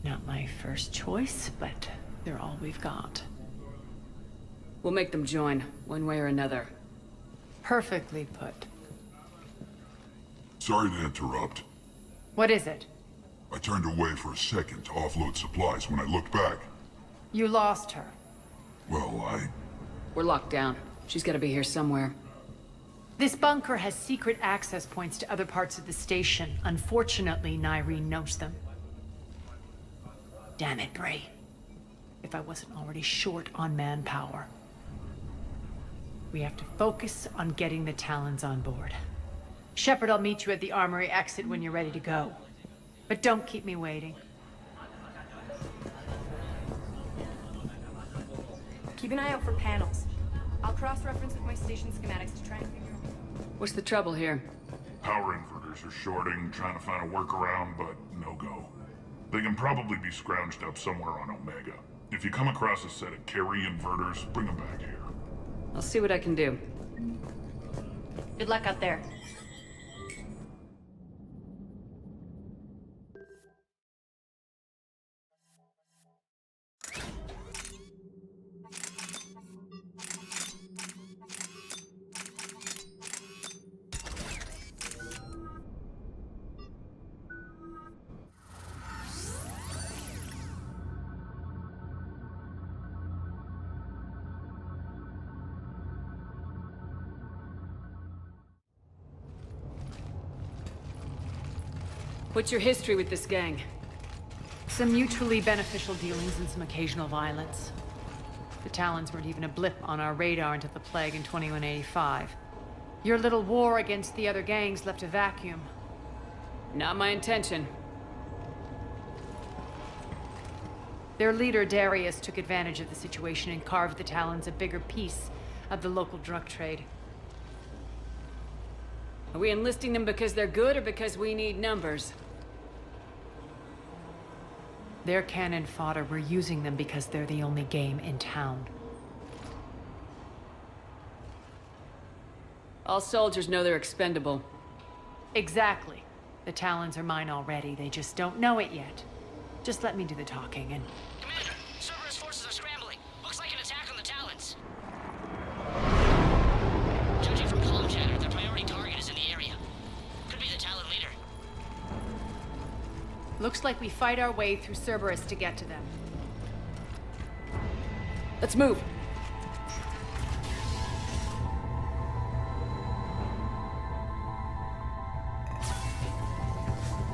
Speaker 12: Not my first choice, but they're all we've got.
Speaker 1: We'll make them join, one way or another.
Speaker 12: Perfectly put.
Speaker 11: Sorry to interrupt.
Speaker 12: What is it?
Speaker 11: I turned away for a second to offload supplies. When I looked back,
Speaker 12: You lost her.
Speaker 11: well,
Speaker 1: We're locked down. She's gotta be here somewhere.
Speaker 12: This bunker has secret access points to other parts of the station. Unfortunately, Nyreen knows them. Damn it, Bray. If I wasn't already short on manpower. We have to focus on getting the Talons on board. Shepard, I'll meet you at the armory exit when you're ready to go. But don't keep me waiting.
Speaker 17: Keep an eye out for panels. I'll cross-reference with my station schematics to try and figure out...
Speaker 1: What's the trouble here?
Speaker 11: power inverters are shorting, trying to find a workaround, but no go. They can probably be scrounged up somewhere on Omega. If you come across a set of carry inverters, bring them back here.
Speaker 1: I'll see what I can do.
Speaker 6: Good luck out there.
Speaker 1: What's your history with this gang?
Speaker 12: Some mutually beneficial dealings and some occasional violence. The Talons weren't even a blip on our radar until the Plague in 2185. Your little war against the other gangs left a vacuum.
Speaker 1: Not my intention.
Speaker 12: Their leader, Darius, took advantage of the situation and carved the Talons a bigger piece of the local drug trade.
Speaker 1: Are we enlisting them because they're good or because we need numbers?
Speaker 12: They're cannon fodder. We're using them because they're the only game in town.
Speaker 1: All soldiers know they're expendable.
Speaker 12: Exactly. The Talons are mine already. They just don't know it yet. Just let me do the talking and...
Speaker 19: Commander, Cerberus forces are scrambling. Looks like an attack on the Talons. Judging from comm chatter, their priority target is in the area. Could be the Talon leader.
Speaker 12: Looks like we fight our way through Cerberus to get to them.
Speaker 1: Let's move.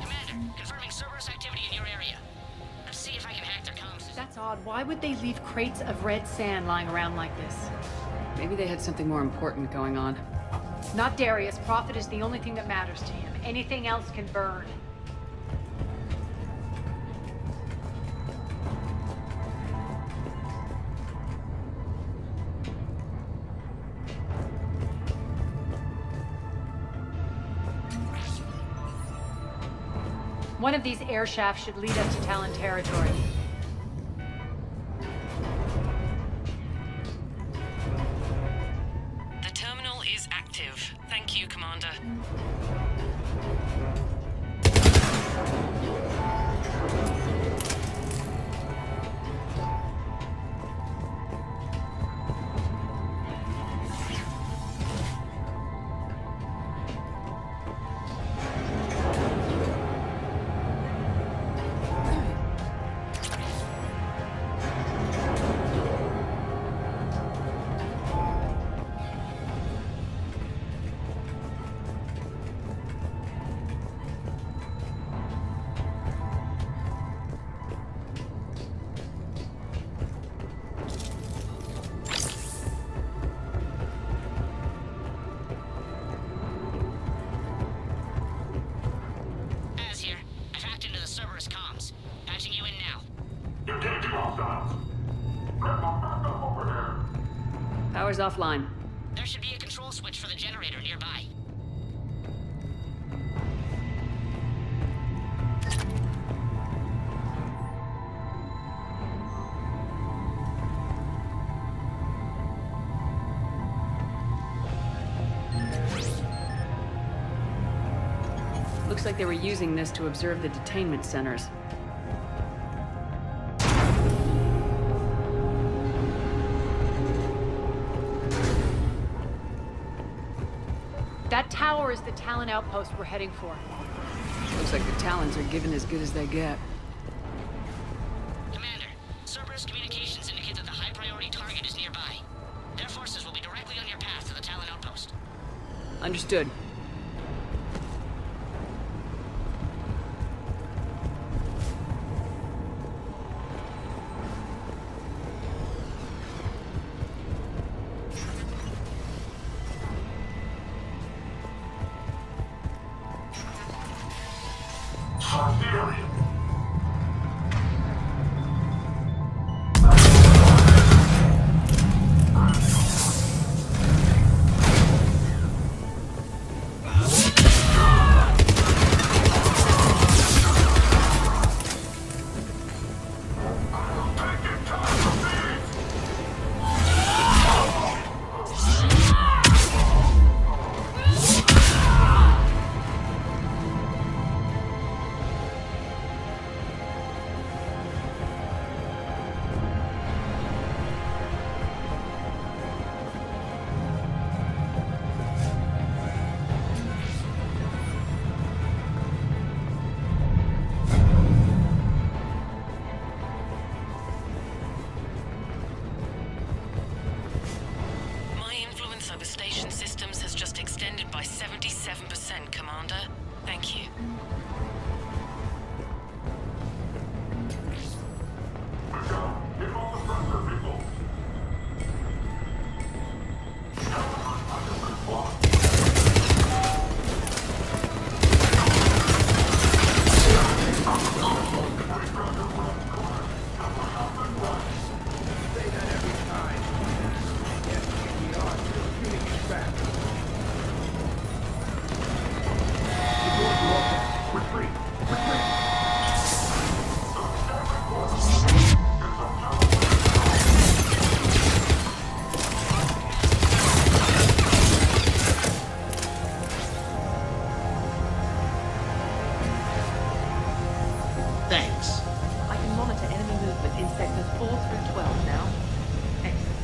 Speaker 19: Commander, confirming Cerberus activity in your area. Let's see if I can hack their comms system.
Speaker 12: That's odd. Why would they leave crates of red sand lying around like this?
Speaker 1: Maybe they had something more important going on.
Speaker 12: Not Darius. Profit is the only thing that matters to him. Anything else can burn. One of these air shafts should lead us to Talon territory.
Speaker 1: Power's offline.
Speaker 19: There should be a control switch for the generator nearby.
Speaker 1: Looks like they were using this to observe the detainment centers.
Speaker 17: That tower is the Talon outpost we're heading for.
Speaker 1: Looks like the Talons are given as good as they get.
Speaker 19: Commander, Cerberus Communications indicate that the high-priority target is nearby. Their forces will be directly on your path to the Talon outpost.
Speaker 1: Understood.
Speaker 9: Over station systems has just extended by 77%, Commander. Thank you.
Speaker 18: Thanks. I can monitor enemy movement in sectors 4 through 12 now. Excellent.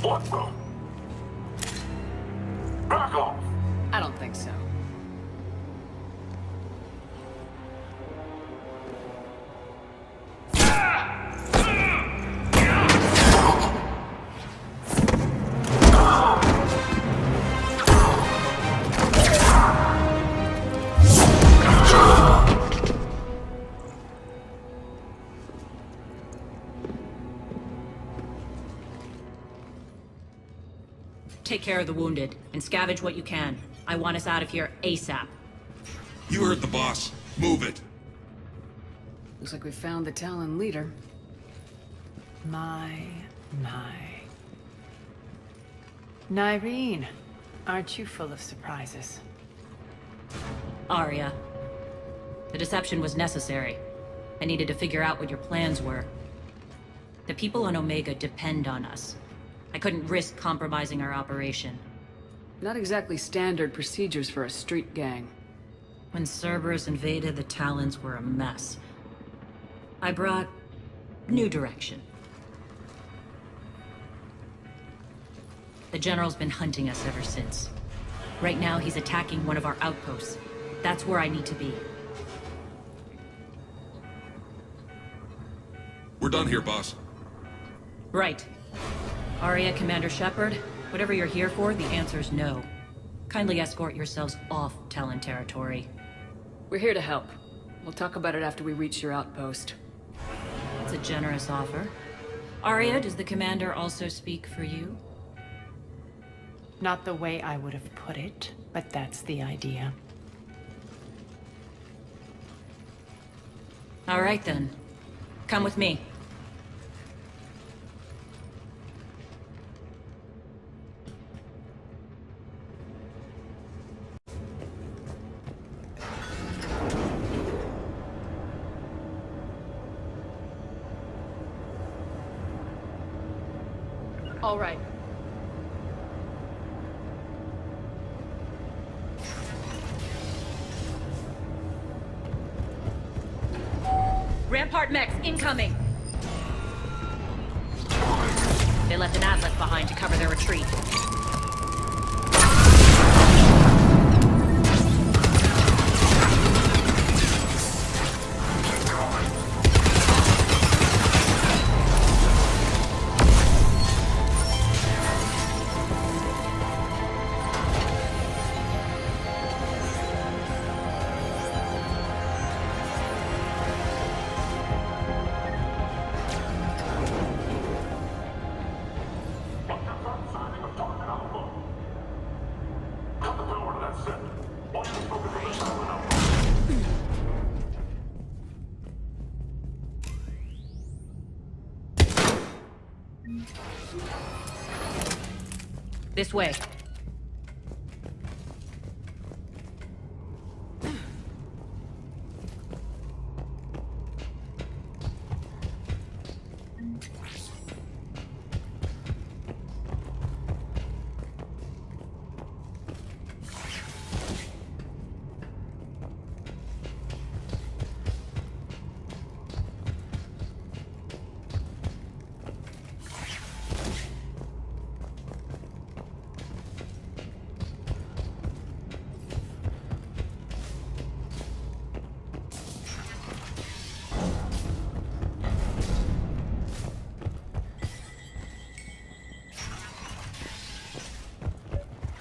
Speaker 11: What the? Back off!
Speaker 1: I don't think so.
Speaker 11: Ah!
Speaker 16: take care of the wounded, and scavenge what you can. I want us out of here ASAP.
Speaker 20: You heard the boss. Move it.
Speaker 1: Looks like we found the Talon leader.
Speaker 12: My. Nyreen, aren't you full of surprises?
Speaker 16: Arya. The deception was necessary. I needed to figure out what your plans were. The people on Omega depend on us. I couldn't risk compromising our operation.
Speaker 1: Not exactly standard procedures for a street gang.
Speaker 16: When Cerberus invaded, the Talons were a mess. I brought new direction. The General's been hunting us ever since. Right now, he's attacking one of our outposts. That's where I need to be.
Speaker 20: We're done here, boss.
Speaker 16: Right. Arya, Commander Shepard, whatever you're here for, the answer's no. Kindly escort yourselves off Talon territory.
Speaker 1: We're here to help. We'll talk about it after we reach your outpost.
Speaker 16: It's a generous offer. Arya, does the Commander also speak for you?
Speaker 12: Not the way I would have put it, but that's the idea.
Speaker 16: All right, then. Come with me.
Speaker 1: All right.
Speaker 16: Rampart mechs incoming! They left an Atlas behind to cover their retreat. This way.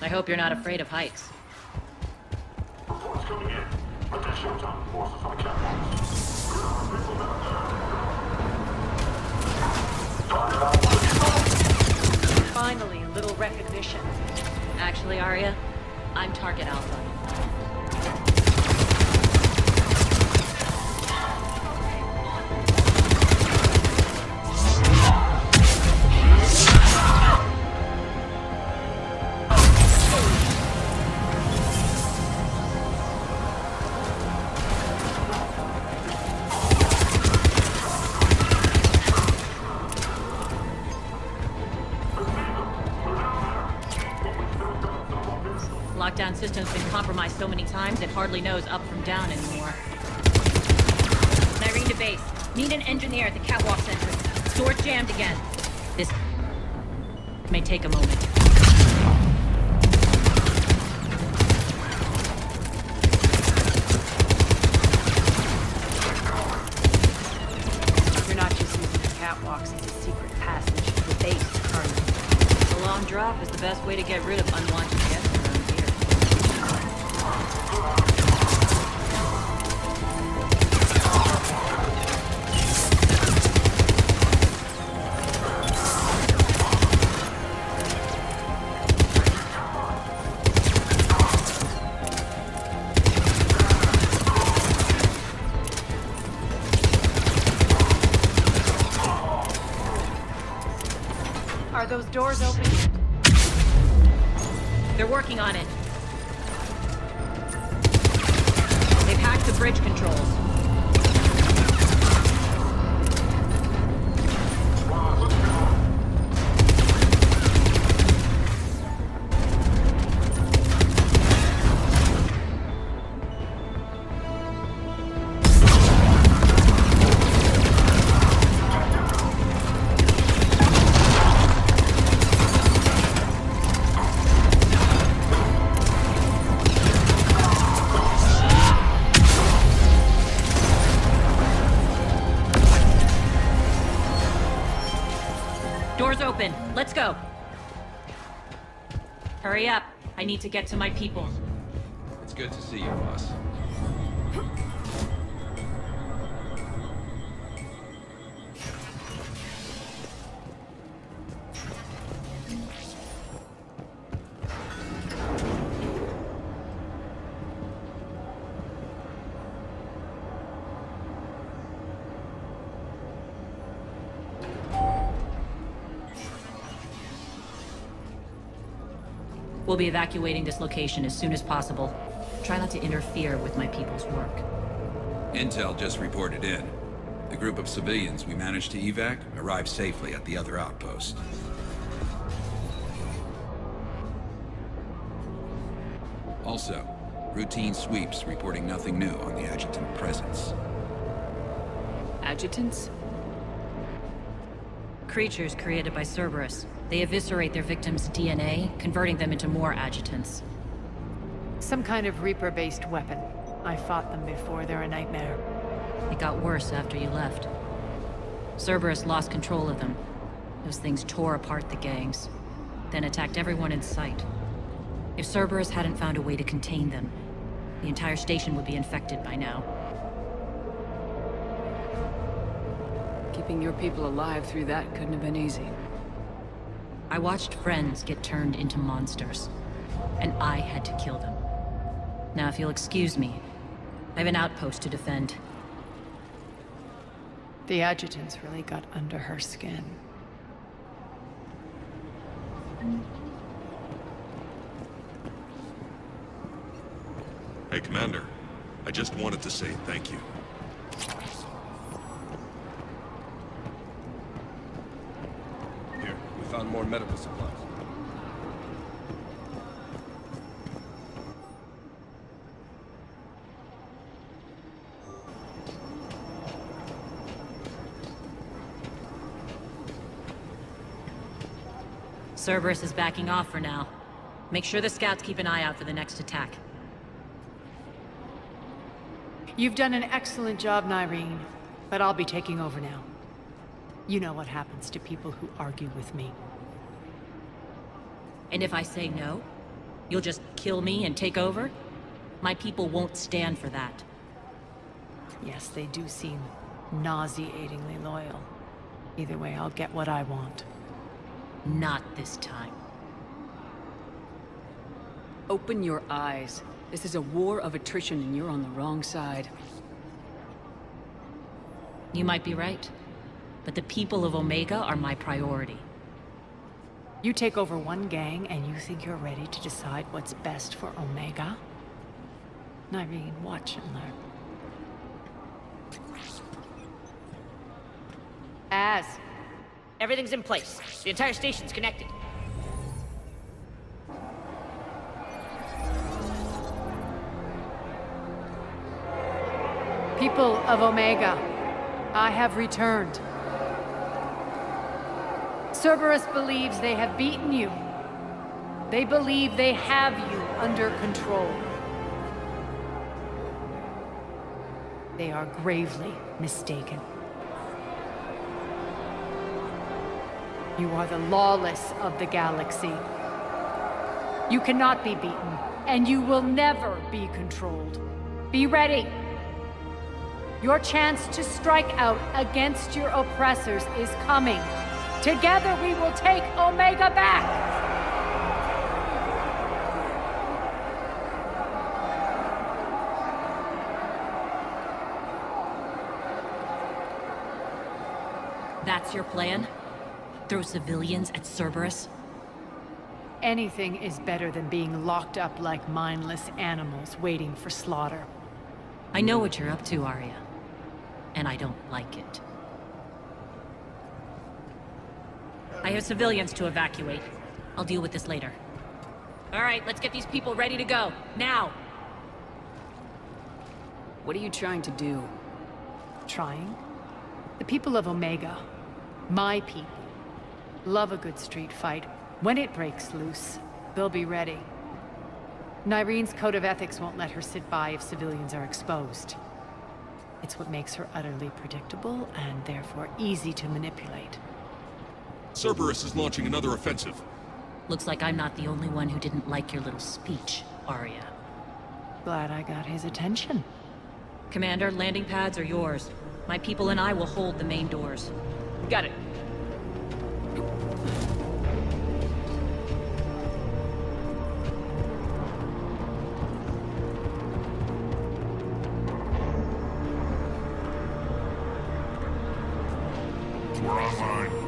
Speaker 16: I hope you're not afraid of heights.
Speaker 12: Finally, a little recognition.
Speaker 16: Actually, Arya, I'm Target Alpha. Lockdown system's been compromised so many times it hardly knows up from down anymore. Nyreen to base. Need an engineer at the catwalk entrance. Door's jammed again. This may take a moment.
Speaker 12: You're not just using the catwalks as a secret passage to the base, Colonel.
Speaker 16: A long drop is the best way to get rid of unwanted guests around here.
Speaker 12: Are those doors open?
Speaker 16: They're working on it. They've hacked the bridge controls. Doors open. Let's go. Hurry up. I need to get to my people.
Speaker 2: It's good to see you, boss.
Speaker 16: We'll be evacuating this location as soon as possible. Try not to interfere with my people's work.
Speaker 20: Intel just reported in. The group of civilians we managed to evac arrived safely at the other outpost. Also, routine sweeps reporting nothing new on the adjutant presence.
Speaker 1: Adjutants?
Speaker 16: Creatures created by Cerberus. They eviscerate their victims' DNA, converting them into more adjutants.
Speaker 12: Some kind of Reaper-based weapon. I fought them before. They're a nightmare.
Speaker 16: It got worse after you left. Cerberus lost control of them. Those things tore apart the gangs, then attacked everyone in sight. If Cerberus hadn't found a way to contain them, the entire station would be infected by now.
Speaker 1: Keeping your people alive through that couldn't have been easy.
Speaker 16: I watched friends get turned into monsters, and I had to kill them. Now, if you'll excuse me, I have an outpost to defend.
Speaker 12: The adjutants really got under her skin.
Speaker 20: Hey, Commander. I just wanted to say thank you.
Speaker 21: Here, we found more medical supplies.
Speaker 16: Cerberus is backing off for now. Make sure the scouts keep an eye out for the next attack.
Speaker 12: You've done an excellent job, Nyreen, but I'll be taking over now. You know what happens to people who argue with me.
Speaker 16: And if I say no, you'll just kill me and take over? My people won't stand for that.
Speaker 12: Yes, they do seem nauseatingly loyal. Either way, I'll get what I want.
Speaker 16: Not this time.
Speaker 1: Open your eyes. This is a war of attrition and you're on the wrong side.
Speaker 16: You might be right, but the people of Omega are my priority.
Speaker 12: You take over one gang and you think you're ready to decide what's best for Omega? Nyreen, watch and learn.
Speaker 19: Everything's in place. The entire station's connected.
Speaker 12: People of Omega, I have returned. Cerberus believes they have beaten you. They believe they have you under control. They are gravely mistaken. You are the lawless of the galaxy. You cannot be beaten, and you will never be controlled. Be ready. Your chance to strike out against your oppressors is coming. Together we will take Omega back!
Speaker 16: That's your plan? Throw civilians at Cerberus?
Speaker 12: Anything is better than being locked up like mindless animals waiting for slaughter.
Speaker 16: I know what you're up to, Arya. And I don't like it. I have civilians to evacuate. I'll deal with this later. All right, let's get these people ready to go. Now!
Speaker 1: What are you trying to do?
Speaker 12: Trying? The people of Omega, my people, love a good street fight. When it breaks loose, they'll be ready. Nyrene's code of ethics won't let her sit by if civilians are exposed. It's what makes her utterly predictable and therefore easy to manipulate.
Speaker 21: Cerberus is launching another offensive.
Speaker 16: Looks like I'm not the only one who didn't like your little speech, Arya.
Speaker 12: Glad I got his attention.
Speaker 16: Commander, landing pads are yours. My people and I will hold the main doors.
Speaker 1: Got it.
Speaker 11: We're online.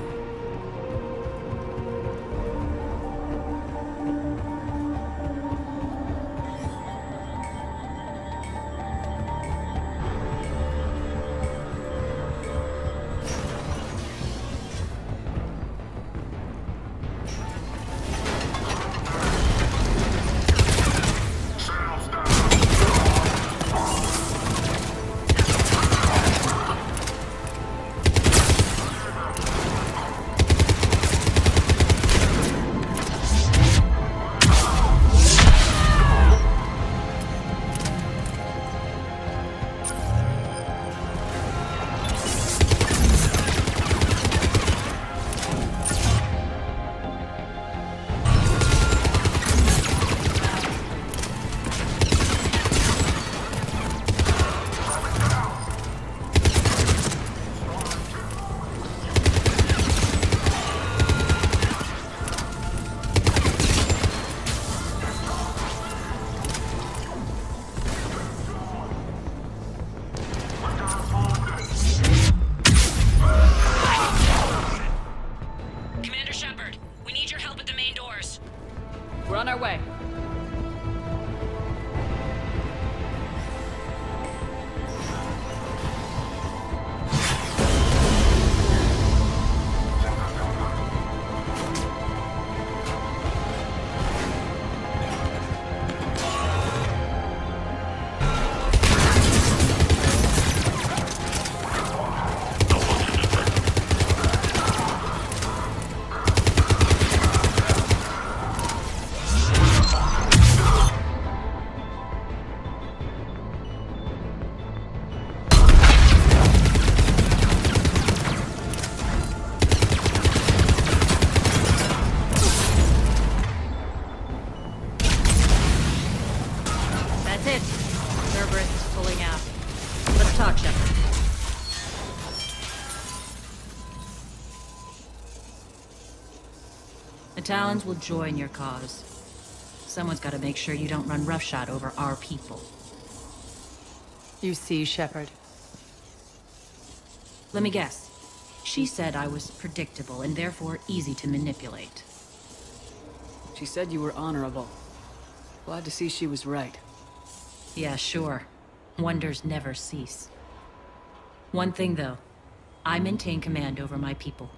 Speaker 1: We're on our way.
Speaker 16: The Talons will join your cause. Someone's got to make sure you don't run roughshod over our people.
Speaker 12: You see, Shepard?
Speaker 16: Let me guess. She said I was predictable and therefore easy to manipulate.
Speaker 1: She said you were honorable. Glad to see she was right.
Speaker 16: Yeah, sure. Wonders never cease. One thing, though. I maintain command over my people.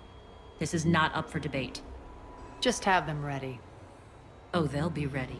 Speaker 16: This is not up for debate.
Speaker 12: Just have them ready.
Speaker 16: Oh, they'll be ready.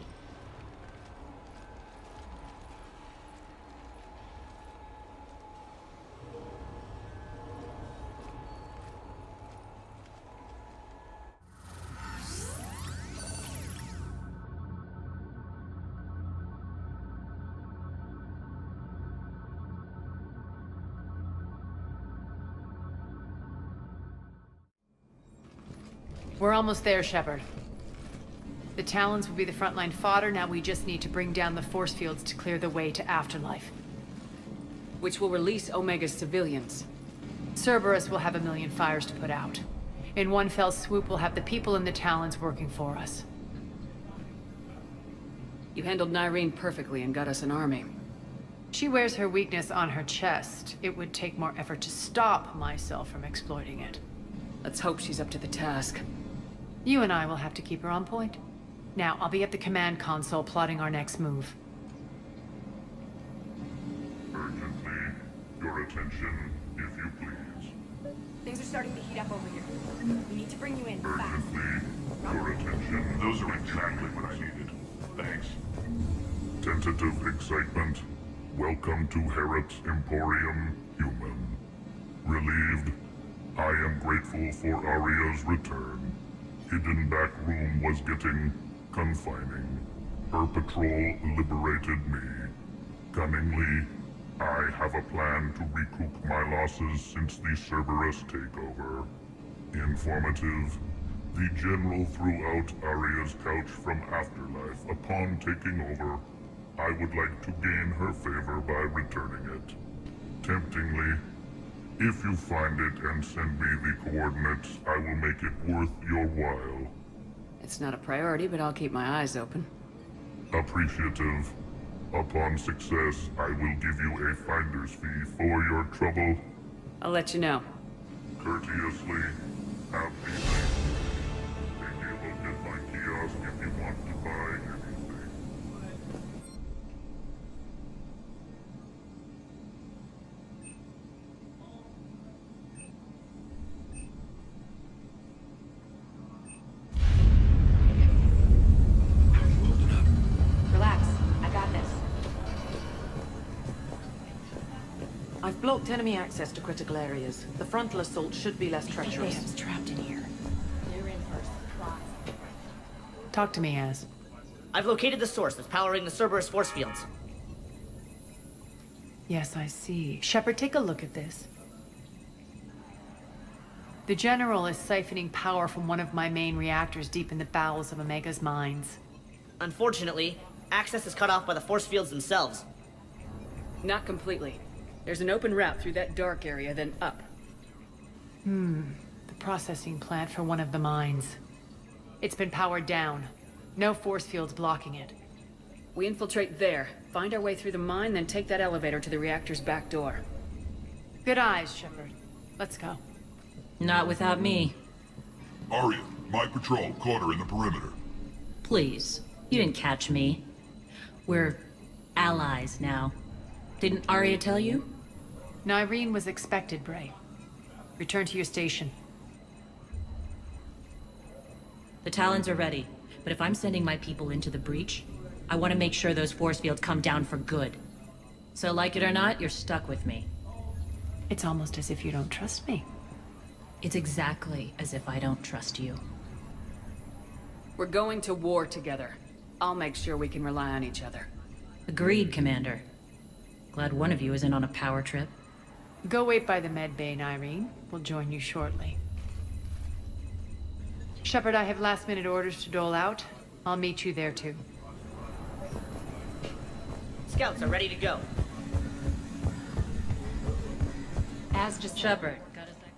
Speaker 12: We're almost there, Shepard. The Talons will be the frontline fodder, now we just need to bring down the force fields to clear the way to Afterlife.
Speaker 1: Which will release Omega's civilians.
Speaker 12: Cerberus will have 1 million fires to put out. In one fell swoop, we'll have the people in the Talons working for us.
Speaker 1: You handled Nyreen perfectly and got us an army.
Speaker 12: She wears her weakness on her chest. It would take more effort to stop myself from exploiting it.
Speaker 1: Let's hope she's up to the task.
Speaker 12: You and I will have to keep her on point. Now, I'll be at the command console plotting our next move.
Speaker 11: Urgently, your attention, if you please.
Speaker 17: Things are starting to heat up over here. We need to bring you in fast.
Speaker 11: Urgently, your attention. Those are exactly what I needed. Thanks. Tentative excitement. Welcome to Harrot's Emporium, human. Relieved. I am grateful for Aria's return. Hidden back room was getting confining. Her patrol liberated me. Cunningly, I have a plan to recoup my losses since the Cerberus takeover. Informative. The General threw out Aria's couch from Afterlife upon taking over. I would like to gain her favor by returning it. Temptingly, if you find it and send me the coordinates, I will make it worth your while.
Speaker 1: It's not a priority, but I'll keep my eyes open.
Speaker 11: Appreciative. Upon success, I will give you a finder's fee for your trouble.
Speaker 1: I'll let you know.
Speaker 11: Courteously, have the take a look at my kiosk if you want to buy anything.
Speaker 18: Relax. I got this. I've blocked enemy access to critical areas. The frontal assault should be less treacherous.
Speaker 12: Mayhem's trapped in here.
Speaker 8: You're in for a surprise.
Speaker 12: Talk to me, Az.
Speaker 4: I've located the source that's powering the Cerberus force fields.
Speaker 12: Yes, I see. Shepard, take a look at this. The General is siphoning power from one of my main reactors deep in the bowels of Omega's mines.
Speaker 4: Unfortunately, access is cut off by the force fields themselves.
Speaker 1: Not completely. There's an open route through that dark area, then up.
Speaker 12: The processing plant for one of the mines. It's been powered down. No force fields blocking it.
Speaker 1: We infiltrate there, find our way through the mine, then take that elevator to the reactor's back door.
Speaker 12: Good eyes, Shepard. Let's go.
Speaker 16: Not without me.
Speaker 11: Aria, my patrol caught her in the perimeter.
Speaker 16: Please. You didn't catch me. We're allies now. Didn't Aria tell you?
Speaker 12: Nyreen was expected, Bray. Return to your station.
Speaker 16: The Talons are ready, but if I'm sending my people into the breach, I want to make sure those force fields come down for good. So like it or not, you're stuck with me.
Speaker 12: It's almost as if you don't trust me.
Speaker 16: It's exactly as if I don't trust you.
Speaker 1: We're going to war together. I'll make sure we can rely on each other.
Speaker 16: Agreed, Commander. Glad one of you isn't on a power trip.
Speaker 12: Go wait by the med bay, Nyreen. We'll join you shortly. Shepard, I have last-minute orders to dole out. I'll meet you there, too.
Speaker 4: Scouts are ready to go.
Speaker 16: As just Shepard. Got a sec?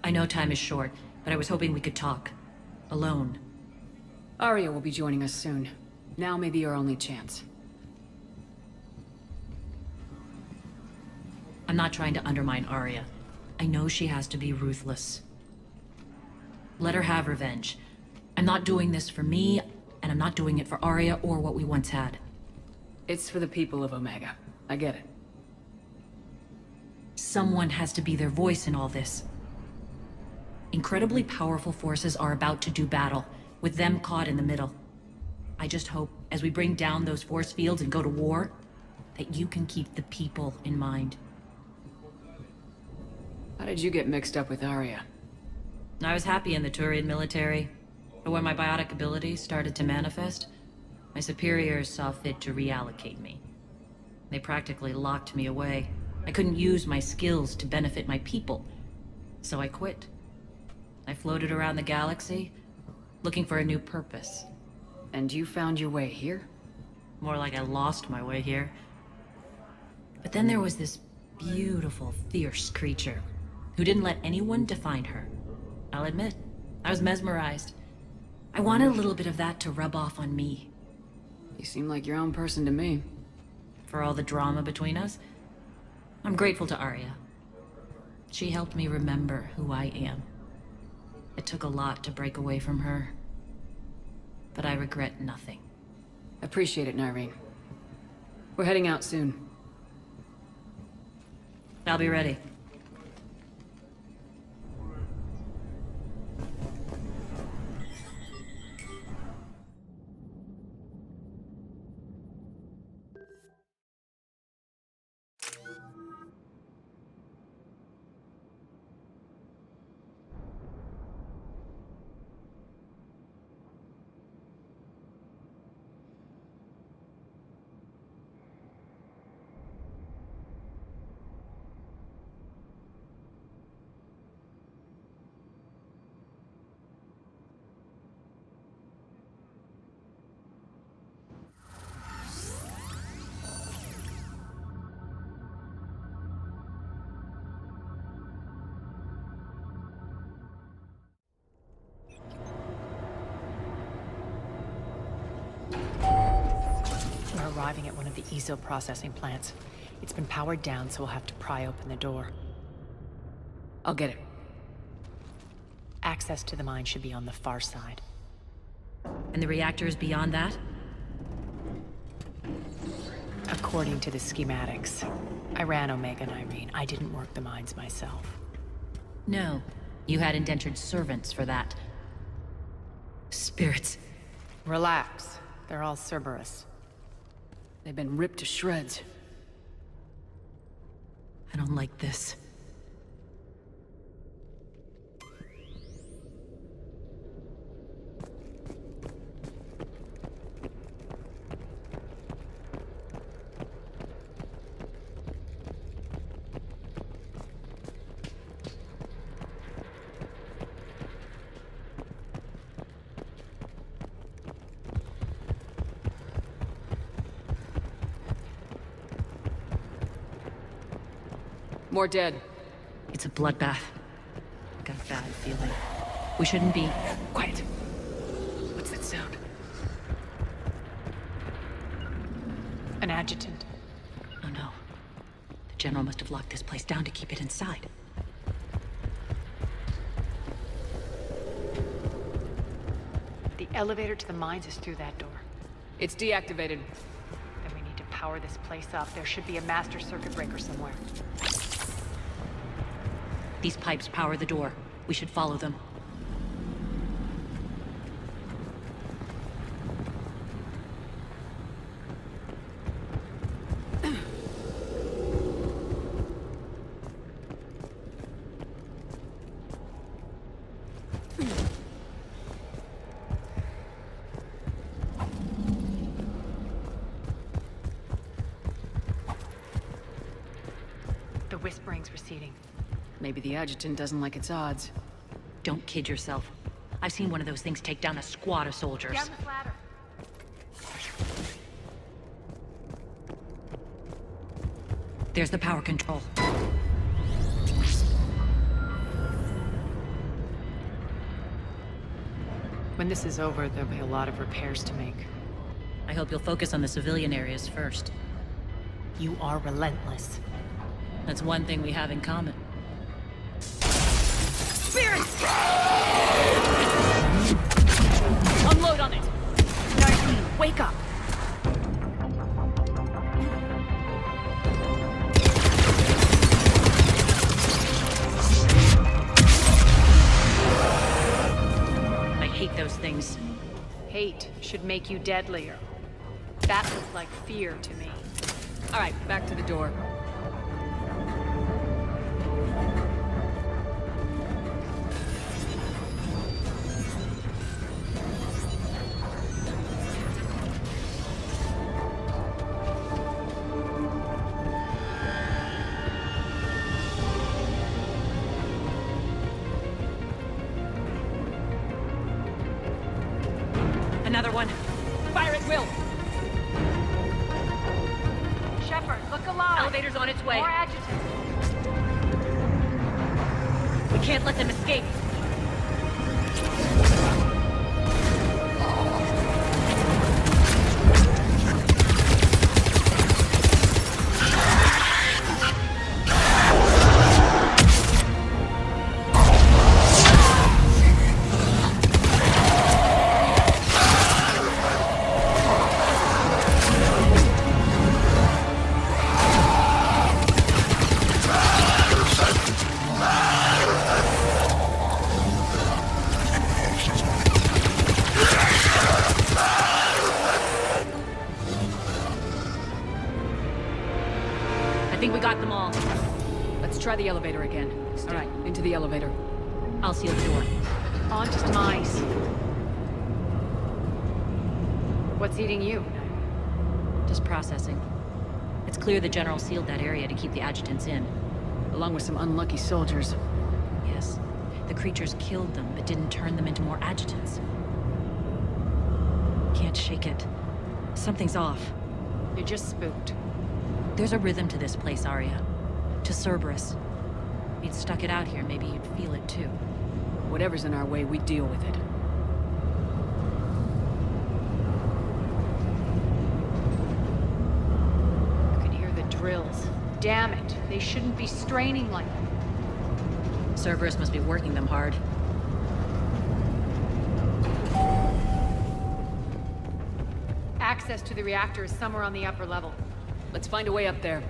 Speaker 16: I know time is short, but I was hoping we could talk. Alone.
Speaker 1: Aria will be joining us soon. Now may be our only chance.
Speaker 16: I'm not trying to undermine Aria. I know she has to be ruthless. Let her have revenge. I'm not doing this for me, and I'm not doing it for Aria or what we once had.
Speaker 1: It's for the people of Omega. I get it.
Speaker 16: Someone has to be their voice in all this. Incredibly powerful forces are about to do battle, with them caught in the middle. I just hope, as we bring down those force fields and go to war, that you can keep the people in mind.
Speaker 1: How did you get mixed up with Aria?
Speaker 16: I was happy in the Turian military, but when my biotic abilities started to manifest, my superiors saw fit to reallocate me. They practically locked me away. I couldn't use my skills to benefit my people, so I quit. I floated around the galaxy, looking for a new purpose.
Speaker 1: And you found your way here?
Speaker 16: More like I lost my way here. But then there was this beautiful, fierce creature who didn't let anyone define her. I'll admit, I was mesmerized. I wanted a little bit of that to rub off on me.
Speaker 1: You seem like your own person to me.
Speaker 16: For all the drama between us, I'm grateful to Aria. She helped me remember who I am. It took a lot to break away from her. But I regret nothing.
Speaker 1: Appreciate it, Nyreen. We're heading out soon.
Speaker 16: I'll be ready.
Speaker 12: We're arriving at one of the ESO processing plants. It's been powered down, so we'll have to pry open the door.
Speaker 1: I'll get it.
Speaker 12: Access to the mine should be on the far side.
Speaker 16: And the reactor is beyond that?
Speaker 12: According to the schematics. I ran Omega, Nyreen. I didn't work the mines myself.
Speaker 16: No. You had indentured servants for that. Spirits.
Speaker 12: Relax. They're all Cerberus.
Speaker 1: They've been ripped to shreds.
Speaker 16: I don't like this.
Speaker 1: More dead.
Speaker 16: It's a bloodbath. Got a bad feeling. We shouldn't be...
Speaker 1: Quiet. What's that sound?
Speaker 12: An adjutant.
Speaker 16: Oh no. The General must have locked this place down to keep it inside.
Speaker 12: The elevator to the mines is through that door.
Speaker 1: It's deactivated.
Speaker 12: Then we need to power this place up. There should be a master circuit breaker somewhere.
Speaker 16: These pipes power the door. We should follow them.
Speaker 12: The whispering's receding.
Speaker 1: Maybe the adjutant doesn't like its odds.
Speaker 16: Don't kid yourself. I've seen one of those things take down a squad of soldiers.
Speaker 12: Down this ladder.
Speaker 16: There's the power control.
Speaker 12: When this is over, there'll be a lot of repairs to make.
Speaker 16: I hope you'll focus on the civilian areas first.
Speaker 12: You are relentless.
Speaker 16: That's one thing we have in common.
Speaker 12: Spirits!
Speaker 1: Unload on it!
Speaker 12: Nyreen, wake up!
Speaker 16: I hate those things.
Speaker 12: Hate should make you deadlier. That looked like fear to me.
Speaker 1: All right, back to the door.
Speaker 16: Another one.
Speaker 1: Fire at will!
Speaker 12: Shepard, look alive!
Speaker 16: Elevator's on its way.
Speaker 12: More adjutants.
Speaker 16: We can't let them escape.
Speaker 1: Try the elevator again. All right, into the elevator.
Speaker 16: I'll seal the door.
Speaker 17: On to demise. What's eating you?
Speaker 16: Just processing. It's clear the General sealed that area to keep the adjutants in.
Speaker 1: Along with some unlucky soldiers.
Speaker 16: Yes. The creatures killed them, but didn't turn them into more adjutants. Can't shake it. Something's off.
Speaker 17: You're just spooked.
Speaker 16: There's a rhythm to this place, Arya. To Cerberus. If you'd stuck it out here, maybe you'd feel it too.
Speaker 1: Whatever's in our way, we deal with it.
Speaker 17: You can hear the drills. Damn it. They shouldn't be straining like that.
Speaker 16: Cerberus must be working them hard.
Speaker 17: Access to the reactor is somewhere on the upper level.
Speaker 1: Let's find a way up there.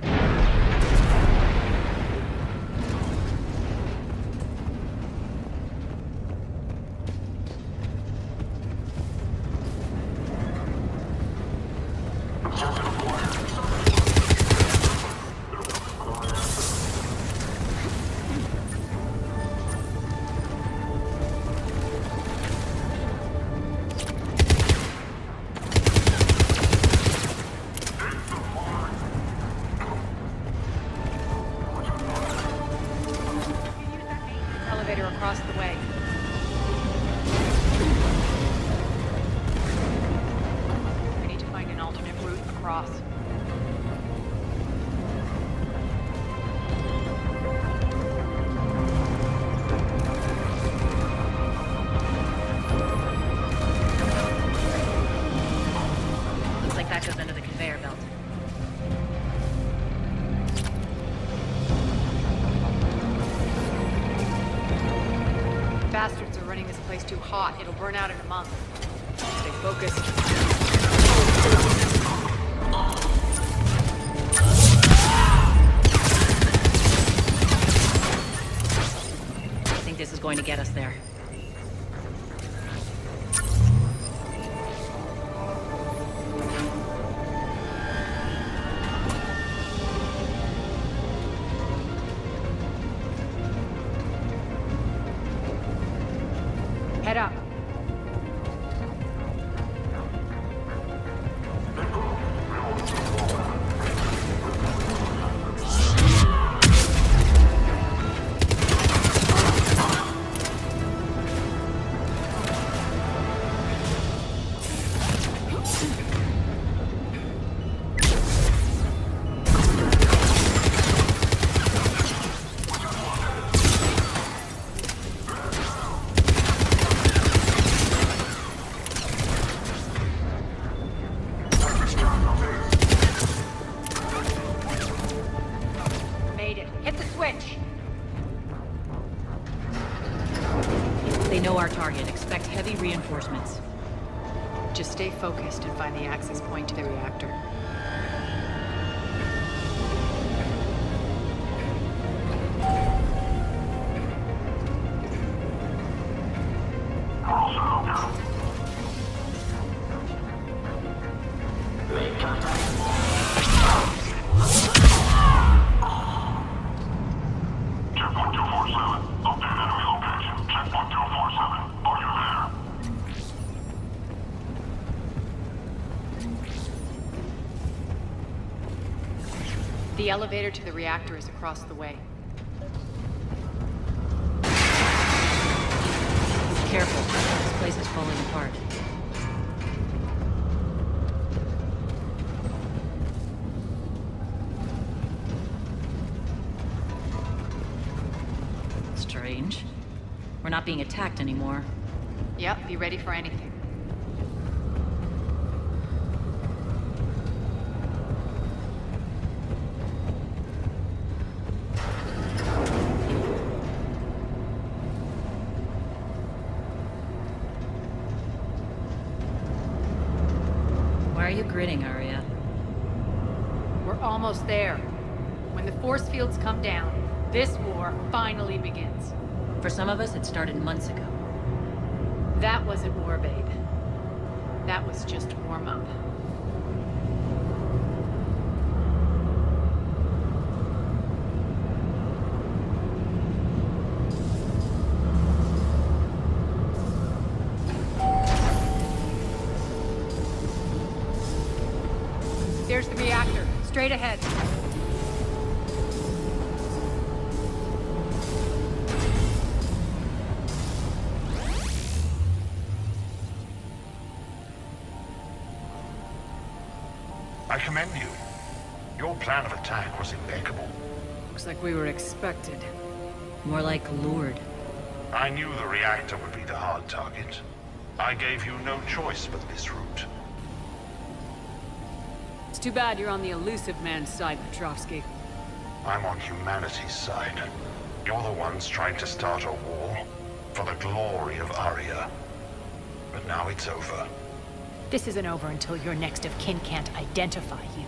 Speaker 17: Elevator across the way. I need to find an alternate route across.
Speaker 16: Looks like that goes under the conveyor belt.
Speaker 17: Bastards are running this place too hot. It'll burn out in a month. Stay focused.
Speaker 16: I think this is going to get us there.
Speaker 17: Head up. Made it. Hit the switch.
Speaker 16: They know our target. Expect heavy reinforcements.
Speaker 17: Just stay focused and find the access point to the reactor.
Speaker 11: Checkpoint 247. Update enemy location. Checkpoint 247. Are you there?
Speaker 17: The elevator to the reactor is across the way.
Speaker 16: Careful. This place is falling apart. Strange. We're not being attacked anymore.
Speaker 17: Yep, be ready for anything.
Speaker 16: Why are you grinning, Arya?
Speaker 17: We're almost there. When the force fields come down, this war finally begins.
Speaker 16: For some of us, it started months ago.
Speaker 17: That wasn't war, babe. That was just warm-up.
Speaker 7: straight ahead.
Speaker 15: I commend you. Your plan of attack was impeccable.
Speaker 1: Looks like we were expected.
Speaker 16: More like lured.
Speaker 15: I knew the reactor would be the hard target. I gave you no choice but this route.
Speaker 1: It's too bad you're on the elusive man's side, Petrovsky.
Speaker 15: I'm on humanity's side. You're the ones trying to start a war for the glory of Aria. But now it's over.
Speaker 7: This isn't over until your next of kin can't identify you.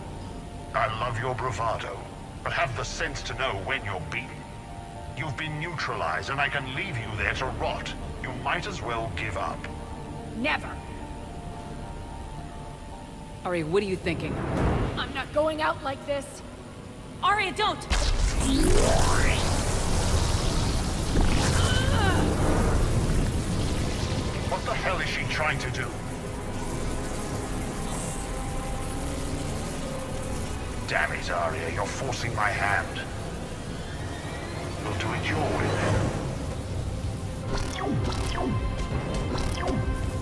Speaker 15: I love your bravado, but have the sense to know when you're beaten. You've been neutralized, and I can leave you there to rot. You might as well give up.
Speaker 7: Never!
Speaker 1: Ari, what are you thinking?
Speaker 7: I'm not going out like this! Arya, don't!
Speaker 15: What the hell is she trying to do? Damn it, Arya, you're forcing my hand. We'll do it your way then.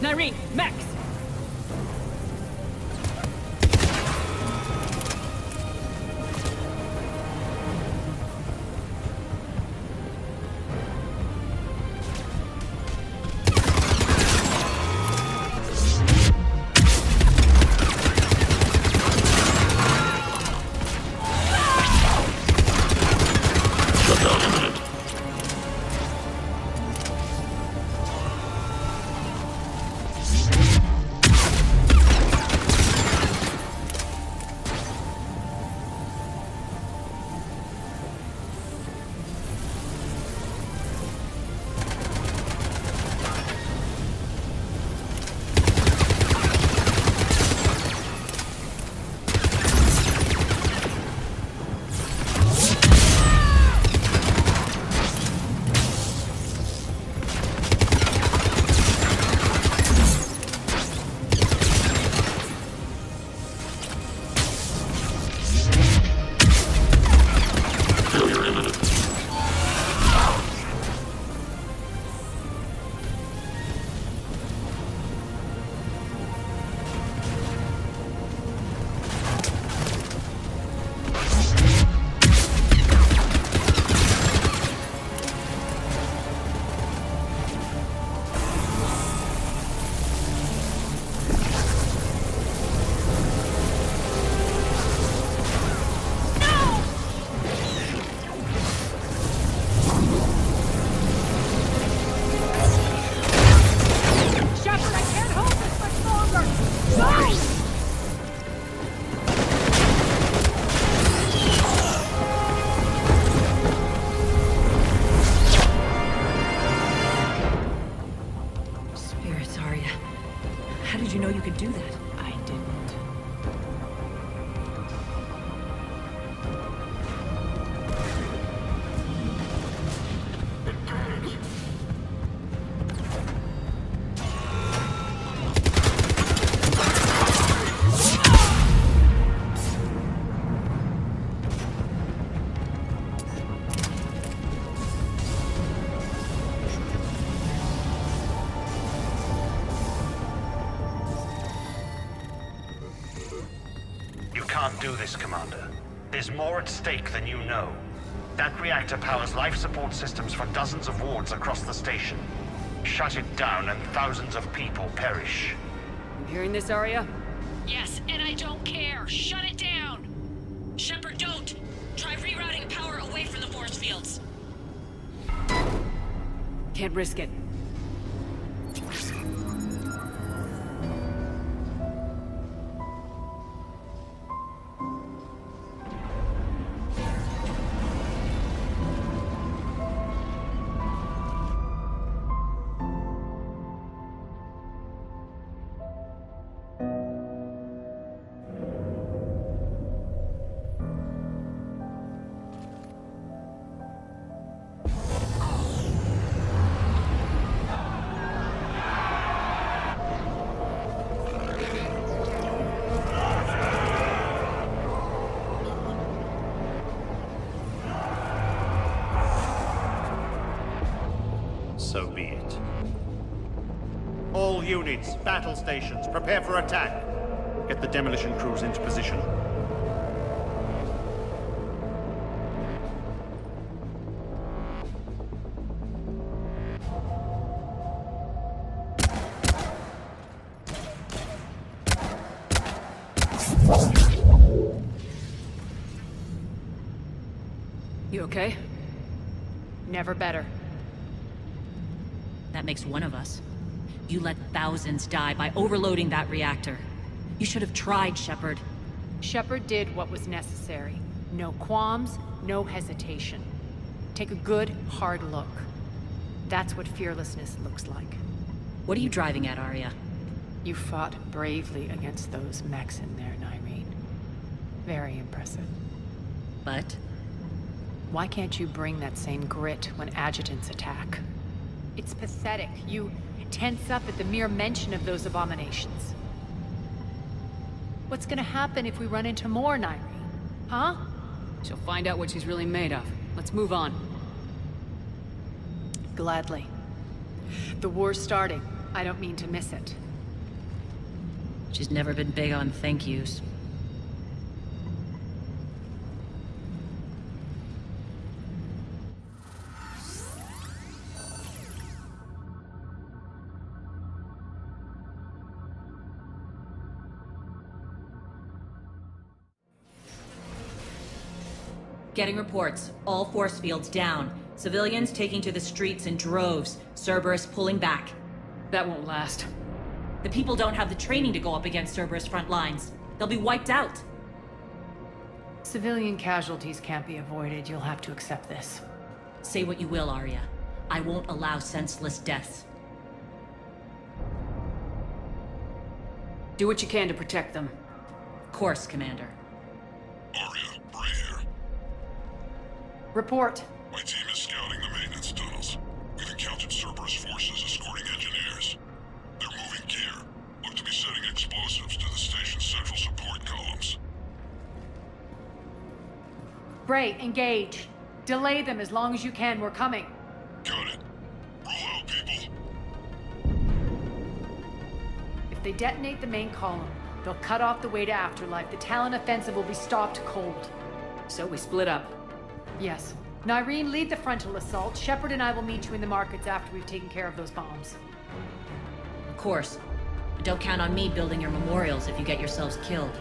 Speaker 1: Nyreen, Max!
Speaker 15: Can't do this, Commander. There's more at stake than you know. That reactor powers life support systems for dozens of wards across the station. Shut it down and thousands of people perish.
Speaker 1: You hearing this, Arya?
Speaker 19: Yes, and I don't care. Shut it down! Shepard, don't! Try rerouting power away from the force fields.
Speaker 1: Can't risk it.
Speaker 14: So be it. All units, battle stations, prepare for attack. Get the demolition crews into position.
Speaker 1: You okay?
Speaker 7: Never better.
Speaker 16: That makes one of us. You let thousands die by overloading that reactor. You should have tried, Shepard.
Speaker 7: Shepard did what was necessary. No qualms, no hesitation. Take a good, hard look. That's what fearlessness looks like.
Speaker 16: What are you driving at, Arya?
Speaker 7: You fought bravely against those mechs in there, Nyreen. Very impressive.
Speaker 16: But?
Speaker 7: Why can't you bring that same grit when adjutants attack? It's pathetic. You tense up at the mere mention of those abominations. What's gonna happen if we run into more, Nyreen? Huh?
Speaker 1: She'll find out what she's really made of. Let's move on.
Speaker 7: Gladly. The war's starting. I don't mean to miss it.
Speaker 16: She's never been big on thank yous. Getting reports. All force fields down. Civilians taking to the streets in droves. Cerberus pulling back.
Speaker 1: That won't last.
Speaker 16: The people don't have the training to go up against Cerberus front lines. They'll be wiped out.
Speaker 7: Civilian casualties can't be avoided. You'll have to accept this.
Speaker 16: Say what you will, Arya. I won't allow senseless deaths.
Speaker 1: Do what you can to protect them.
Speaker 16: Of course, Commander.
Speaker 11: Arya, Bray here.
Speaker 7: Report.
Speaker 11: My team is scouting the maintenance tunnels. We've encountered Cerberus forces escorting engineers. They're moving gear. Look to be setting explosives to the station's central support columns.
Speaker 7: Bray, engage. Delay them as long as you can. We're coming.
Speaker 11: Got it. Roll out, people.
Speaker 7: If they detonate the main column, they'll cut off the way to Afterlife. The Talon offensive will be stopped cold.
Speaker 1: So we split up.
Speaker 7: Yes. Nyreen, lead the frontal assault. Shepard and I will meet you in the markets after we've taken care of those bombs.
Speaker 16: Of course. But don't count on me building your memorials if you get yourselves killed.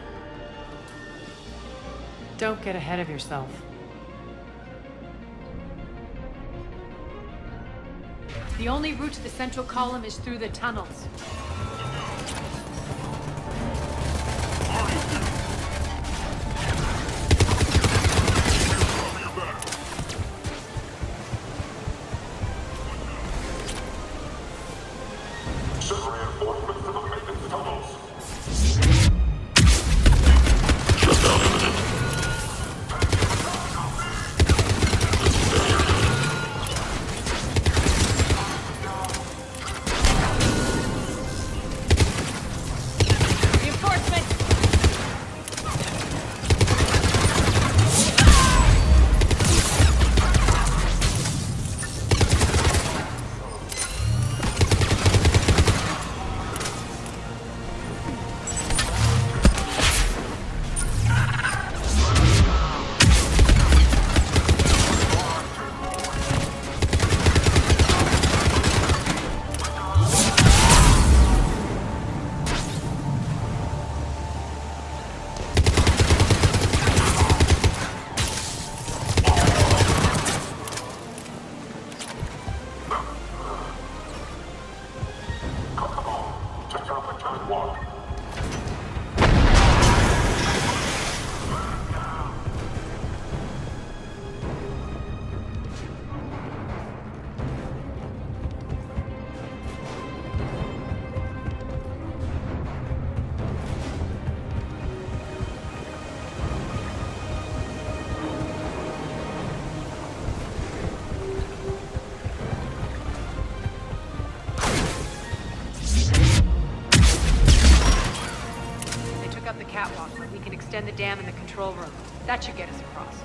Speaker 7: Don't get ahead of yourself. The only route to the central column is through the tunnels. Extend the dam in the control room. That should get us across.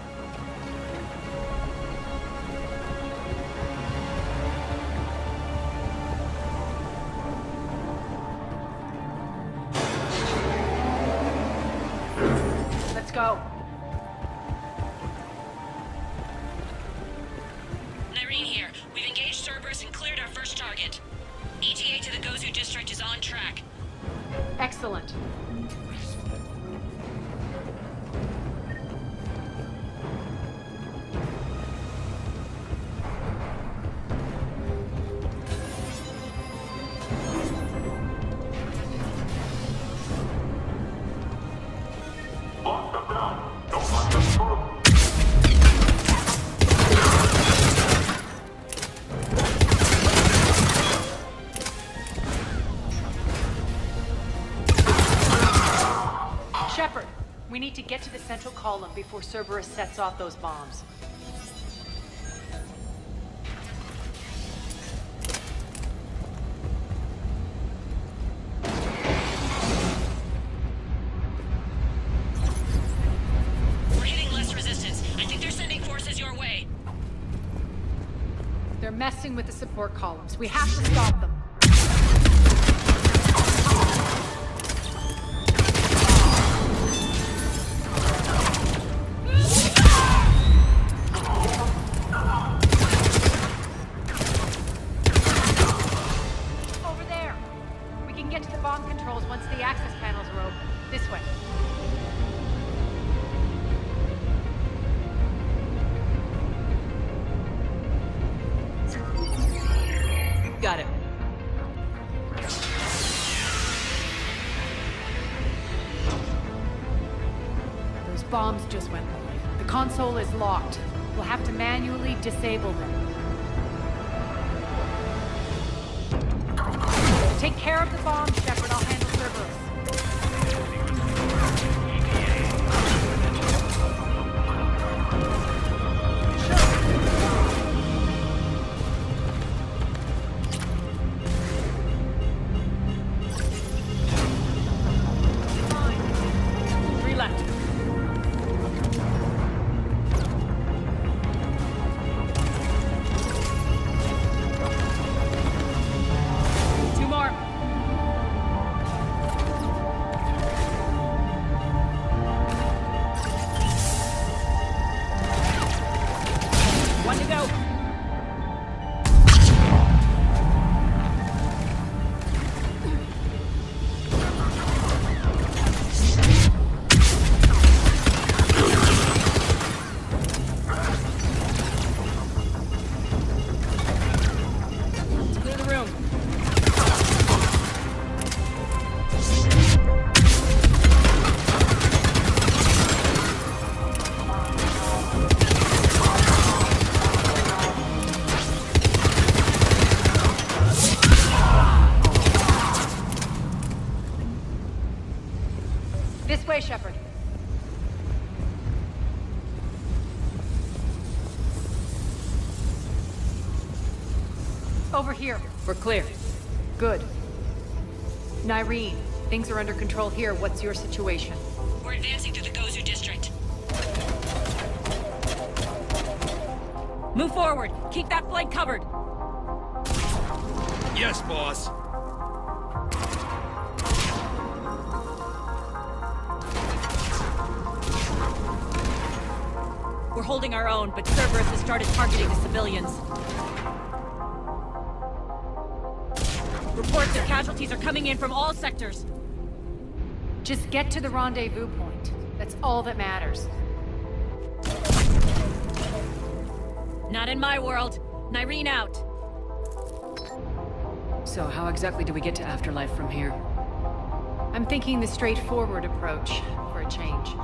Speaker 7: go.
Speaker 19: Nyreen here. We've engaged Cerberus and cleared our first target. ETA to the Gozu district is on track.
Speaker 7: Excellent. Shepard, we need to get to the central column before Cerberus sets off those bombs.
Speaker 19: We're hitting less resistance. I think they're sending forces your way.
Speaker 7: They're messing with the support columns. We have to stop them. Over there. We can get to the bomb controls once the access panels are open. This way. Got it. Those bombs just went live. The console is locked. We'll have to manually disable them. Take care of the bombs, Shepard. I'll handle Cerberus. Three left. Two more. One to go. Let's clear the room. This way, Shepard. Over here. We're clear. Good. Nyreen, things are under control here. What's your situation?
Speaker 19: We're advancing through the Gozu district.
Speaker 16: Move forward. Keep that flank covered.
Speaker 21: Yes, boss.
Speaker 16: We're holding our own, but Cerberus has started targeting the civilians. Reports of casualties are coming in from all sectors.
Speaker 7: Just get to the rendezvous point. That's all that matters.
Speaker 16: Not in my world. Nyreen out.
Speaker 1: So how exactly do we get to Afterlife from here?
Speaker 7: I'm thinking the straightforward approach for a change.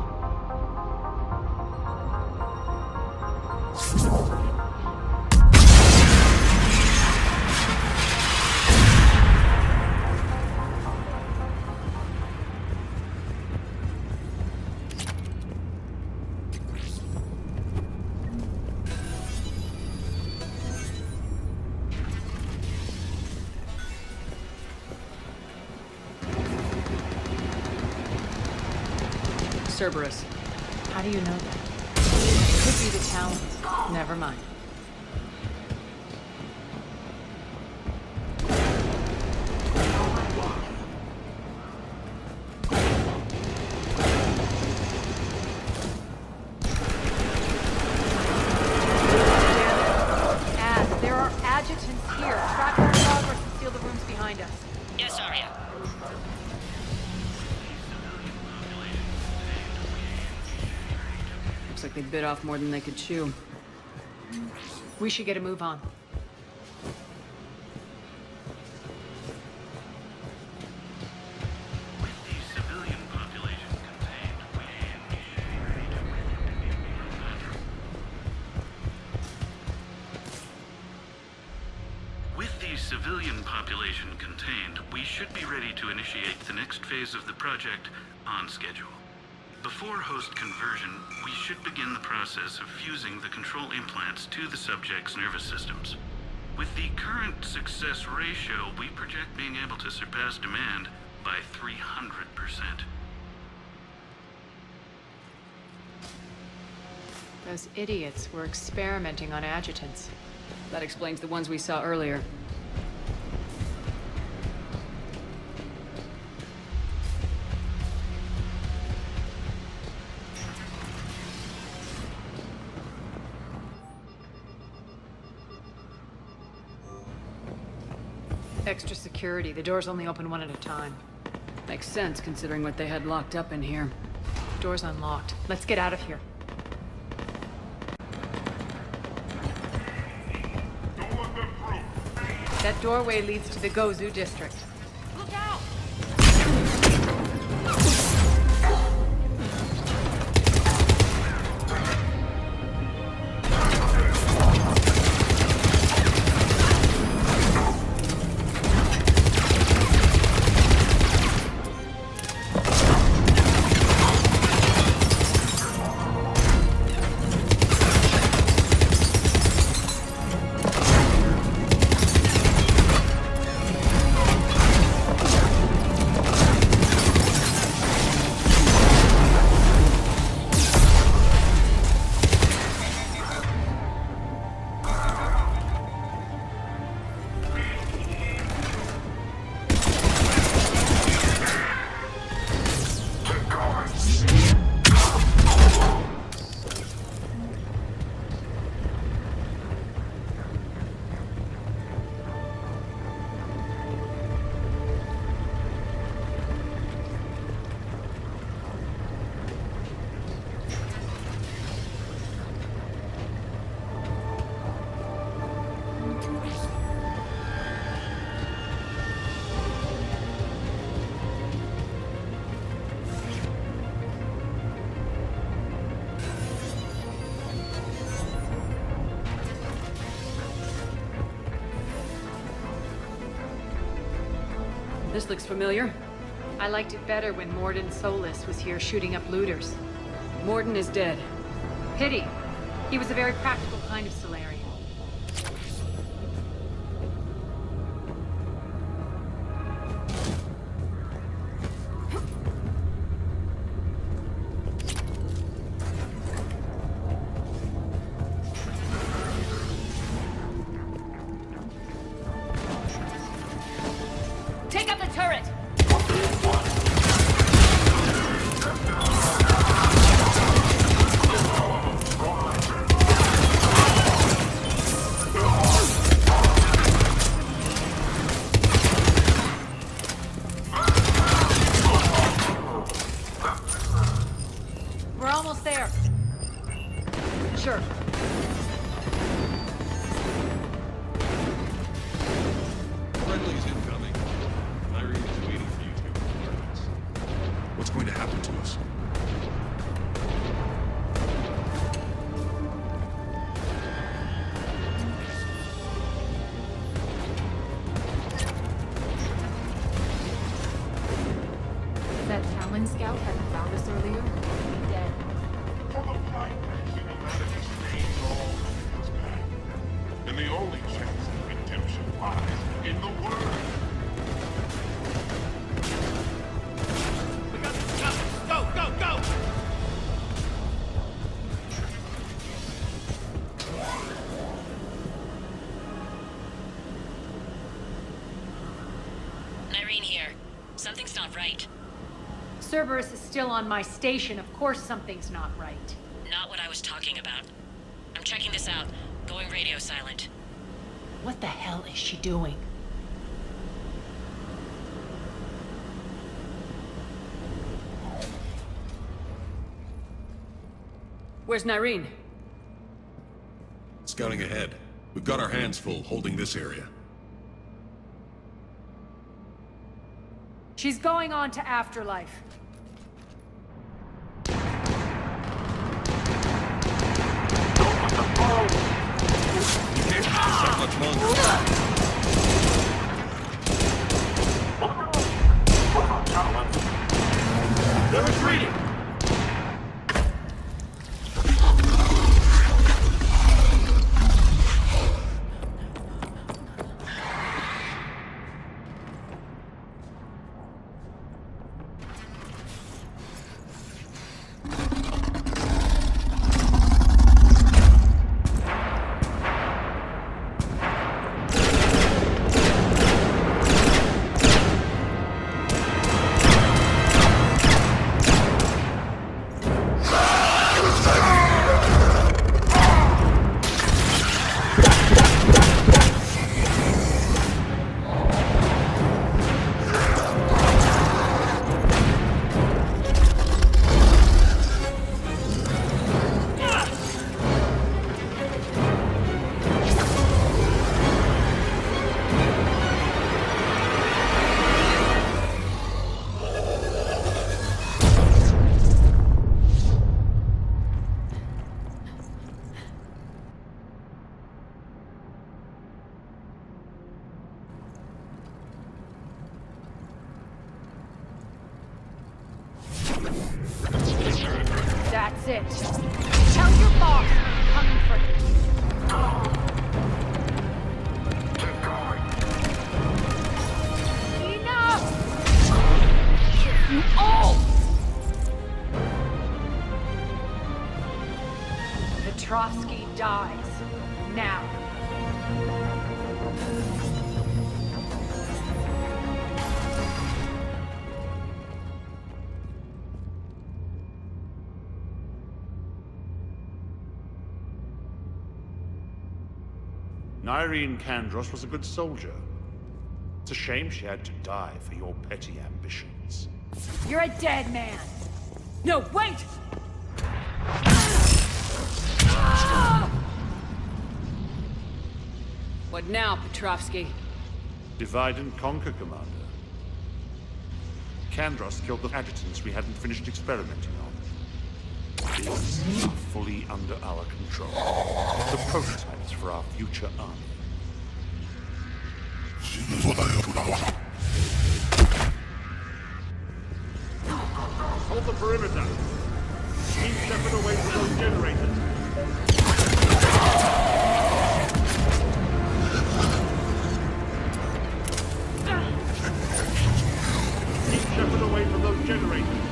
Speaker 1: Cerberus.
Speaker 7: How do you know that? Could be the talent. Never mind. behind us.
Speaker 19: Yes, Arya.
Speaker 1: Looks like they bit off more than they could chew.
Speaker 7: We should get a move on.
Speaker 10: With the civilian population contained, we should be ready to initiate the next phase of the project on schedule. Before host conversion, we should begin the process of fusing the control implants to the subject's nervous systems. With the current success ratio, we project being able to surpass demand by 300%.
Speaker 7: Those idiots were experimenting on adjutants.
Speaker 1: That explains the ones we saw earlier.
Speaker 7: Extra security. The doors only open one at a time.
Speaker 1: Makes sense, considering what they had locked up in here.
Speaker 7: Door's unlocked. Let's get out of here. That doorway leads to the Gozu district.
Speaker 19: Look out!
Speaker 1: This looks familiar.
Speaker 7: I liked it better when Mordin Solus was here shooting up looters.
Speaker 1: Mordin is dead.
Speaker 7: Pity. He was a very practical kind of Solarian.
Speaker 19: Take out the turret!
Speaker 7: We're almost there. Sure.
Speaker 21: Friendly's incoming. Irene is waiting for you to get coordinates.
Speaker 20: What's going to happen to us?
Speaker 7: That Talon scout hadn't found us earlier. Dead.
Speaker 11: And the only chance of redemption lies in the word.
Speaker 14: We got this covered. Go, go, go!
Speaker 19: Irene here. Something's not right.
Speaker 7: Cerberus is still on my station. Of course something's not right.
Speaker 19: Not what I was talking about. I'm checking this out. Going radio silent.
Speaker 7: What the hell is she doing?
Speaker 1: Where's Nyreen?
Speaker 21: Scouting ahead. We've got our hands full holding this area.
Speaker 7: She's going on to Afterlife.
Speaker 21: Not much longer.
Speaker 15: They're retreating!
Speaker 7: That's it. Tell your boss I'm coming for him. Enough! You all! Petrovsky dies. Now.
Speaker 14: Nyreen Kandros was a good soldier. It's a shame she had to die for your petty ambitions.
Speaker 7: You're a dead man. No, wait!
Speaker 1: What now, Petrovsky?
Speaker 14: Divide and conquer, Commander. Kandros killed the adjutants we hadn't finished experimenting on. These are fully under our control. The prototypes for our future army. Hold the perimeter. Keep Shepard away from those generators. Keep Shepard away from those generators.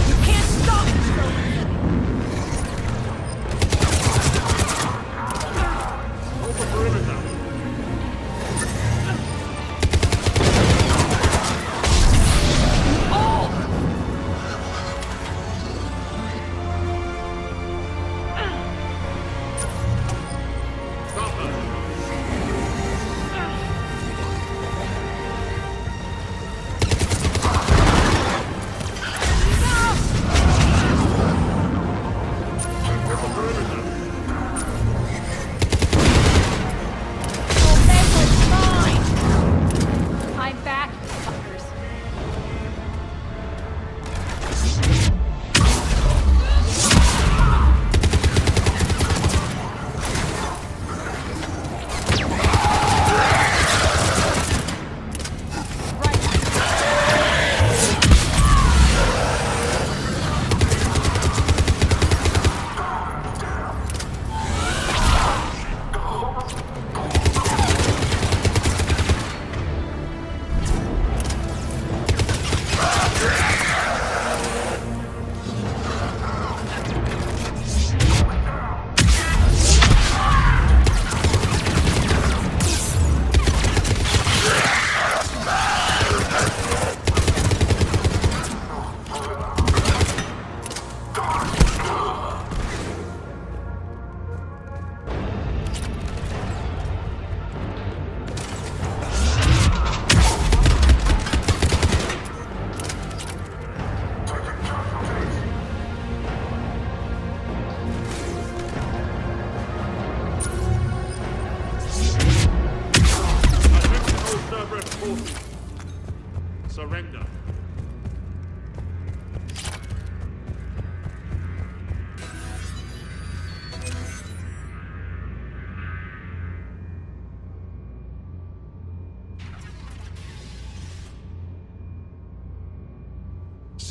Speaker 7: You can't stop it!
Speaker 14: Hold the perimeter.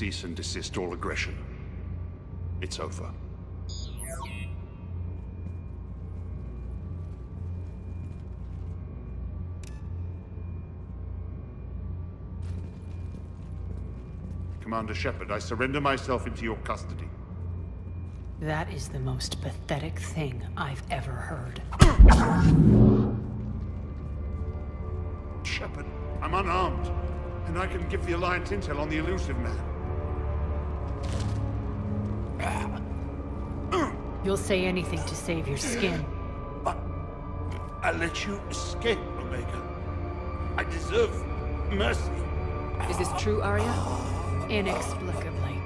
Speaker 14: cease and desist all aggression. It's over. Commander Shepard, I surrender myself into your custody.
Speaker 12: That is the most pathetic thing I've ever heard.
Speaker 14: Shepard, I'm unarmed, and I can give the Alliance intel on the elusive man.
Speaker 12: You'll say anything to save your skin.
Speaker 14: I let you escape, Omega. I deserve mercy.
Speaker 1: Is this true, Arya?
Speaker 12: Inexplicably.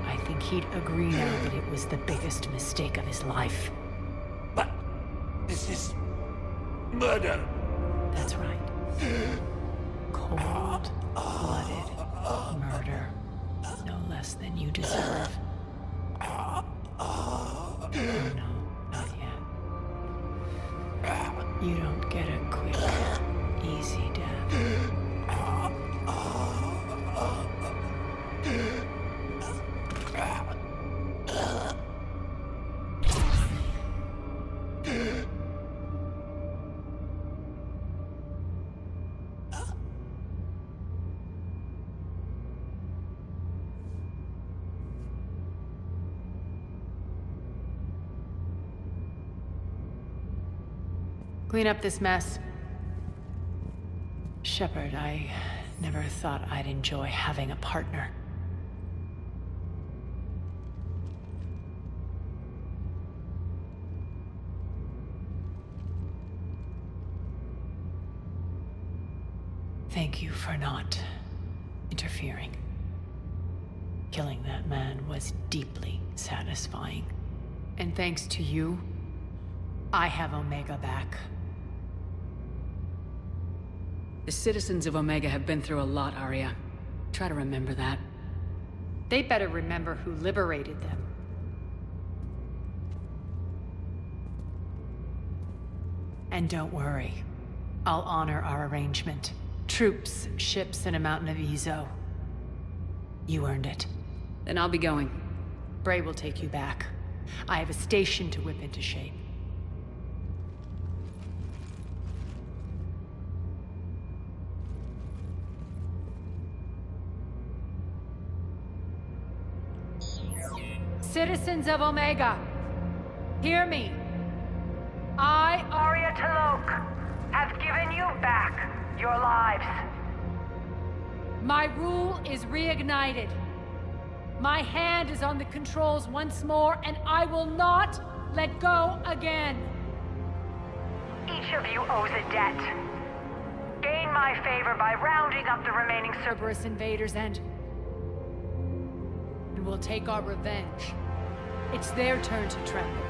Speaker 12: I think he'd agree now that it was the biggest mistake of his life.
Speaker 14: But this is murder.
Speaker 12: That's right. Cold-blooded murder. No less than you deserve. Oh no, not yet. You don't get a quick, easy death. Clean up this mess. Shepard, I never thought I'd enjoy having a partner. Thank you for not interfering. Killing that man was deeply satisfying. And thanks to you, I have Omega back.
Speaker 1: The citizens of Omega have been through a lot, Arya. Try to remember that.
Speaker 12: They better remember who liberated them. And don't worry. I'll honor our arrangement. Troops, ships, and a mountain of Ezo. You earned it.
Speaker 1: Then I'll be going.
Speaker 12: Bray will take you back. I have a station to whip into shape. Citizens of Omega, hear me. I,
Speaker 13: Arya T'Loak, have given you back your lives.
Speaker 12: My rule is reignited. My hand is on the controls once more, and I will not let go again.
Speaker 13: Each of you owes a debt. Gain my favor by rounding up the remaining
Speaker 12: Cerberus invaders and we'll take our revenge. It's their turn to tremble.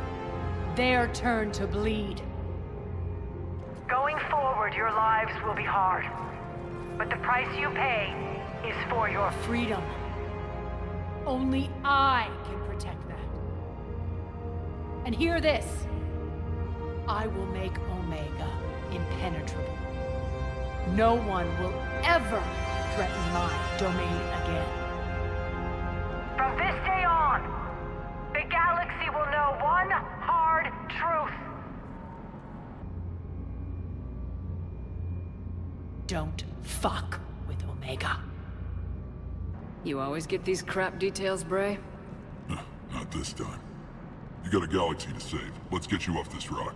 Speaker 12: Their turn to bleed.
Speaker 13: Going forward, your lives will be hard. But the price you pay is for your
Speaker 12: freedom. Only I can protect that. And hear this. I will make Omega impenetrable. No one will ever threaten my domain again.
Speaker 13: From this day on, the galaxy will know one hard truth.
Speaker 12: Don't fuck with Omega.
Speaker 1: You always get these crap details, Bray?
Speaker 11: Not this time. You got a galaxy to save. Let's get you off this rock.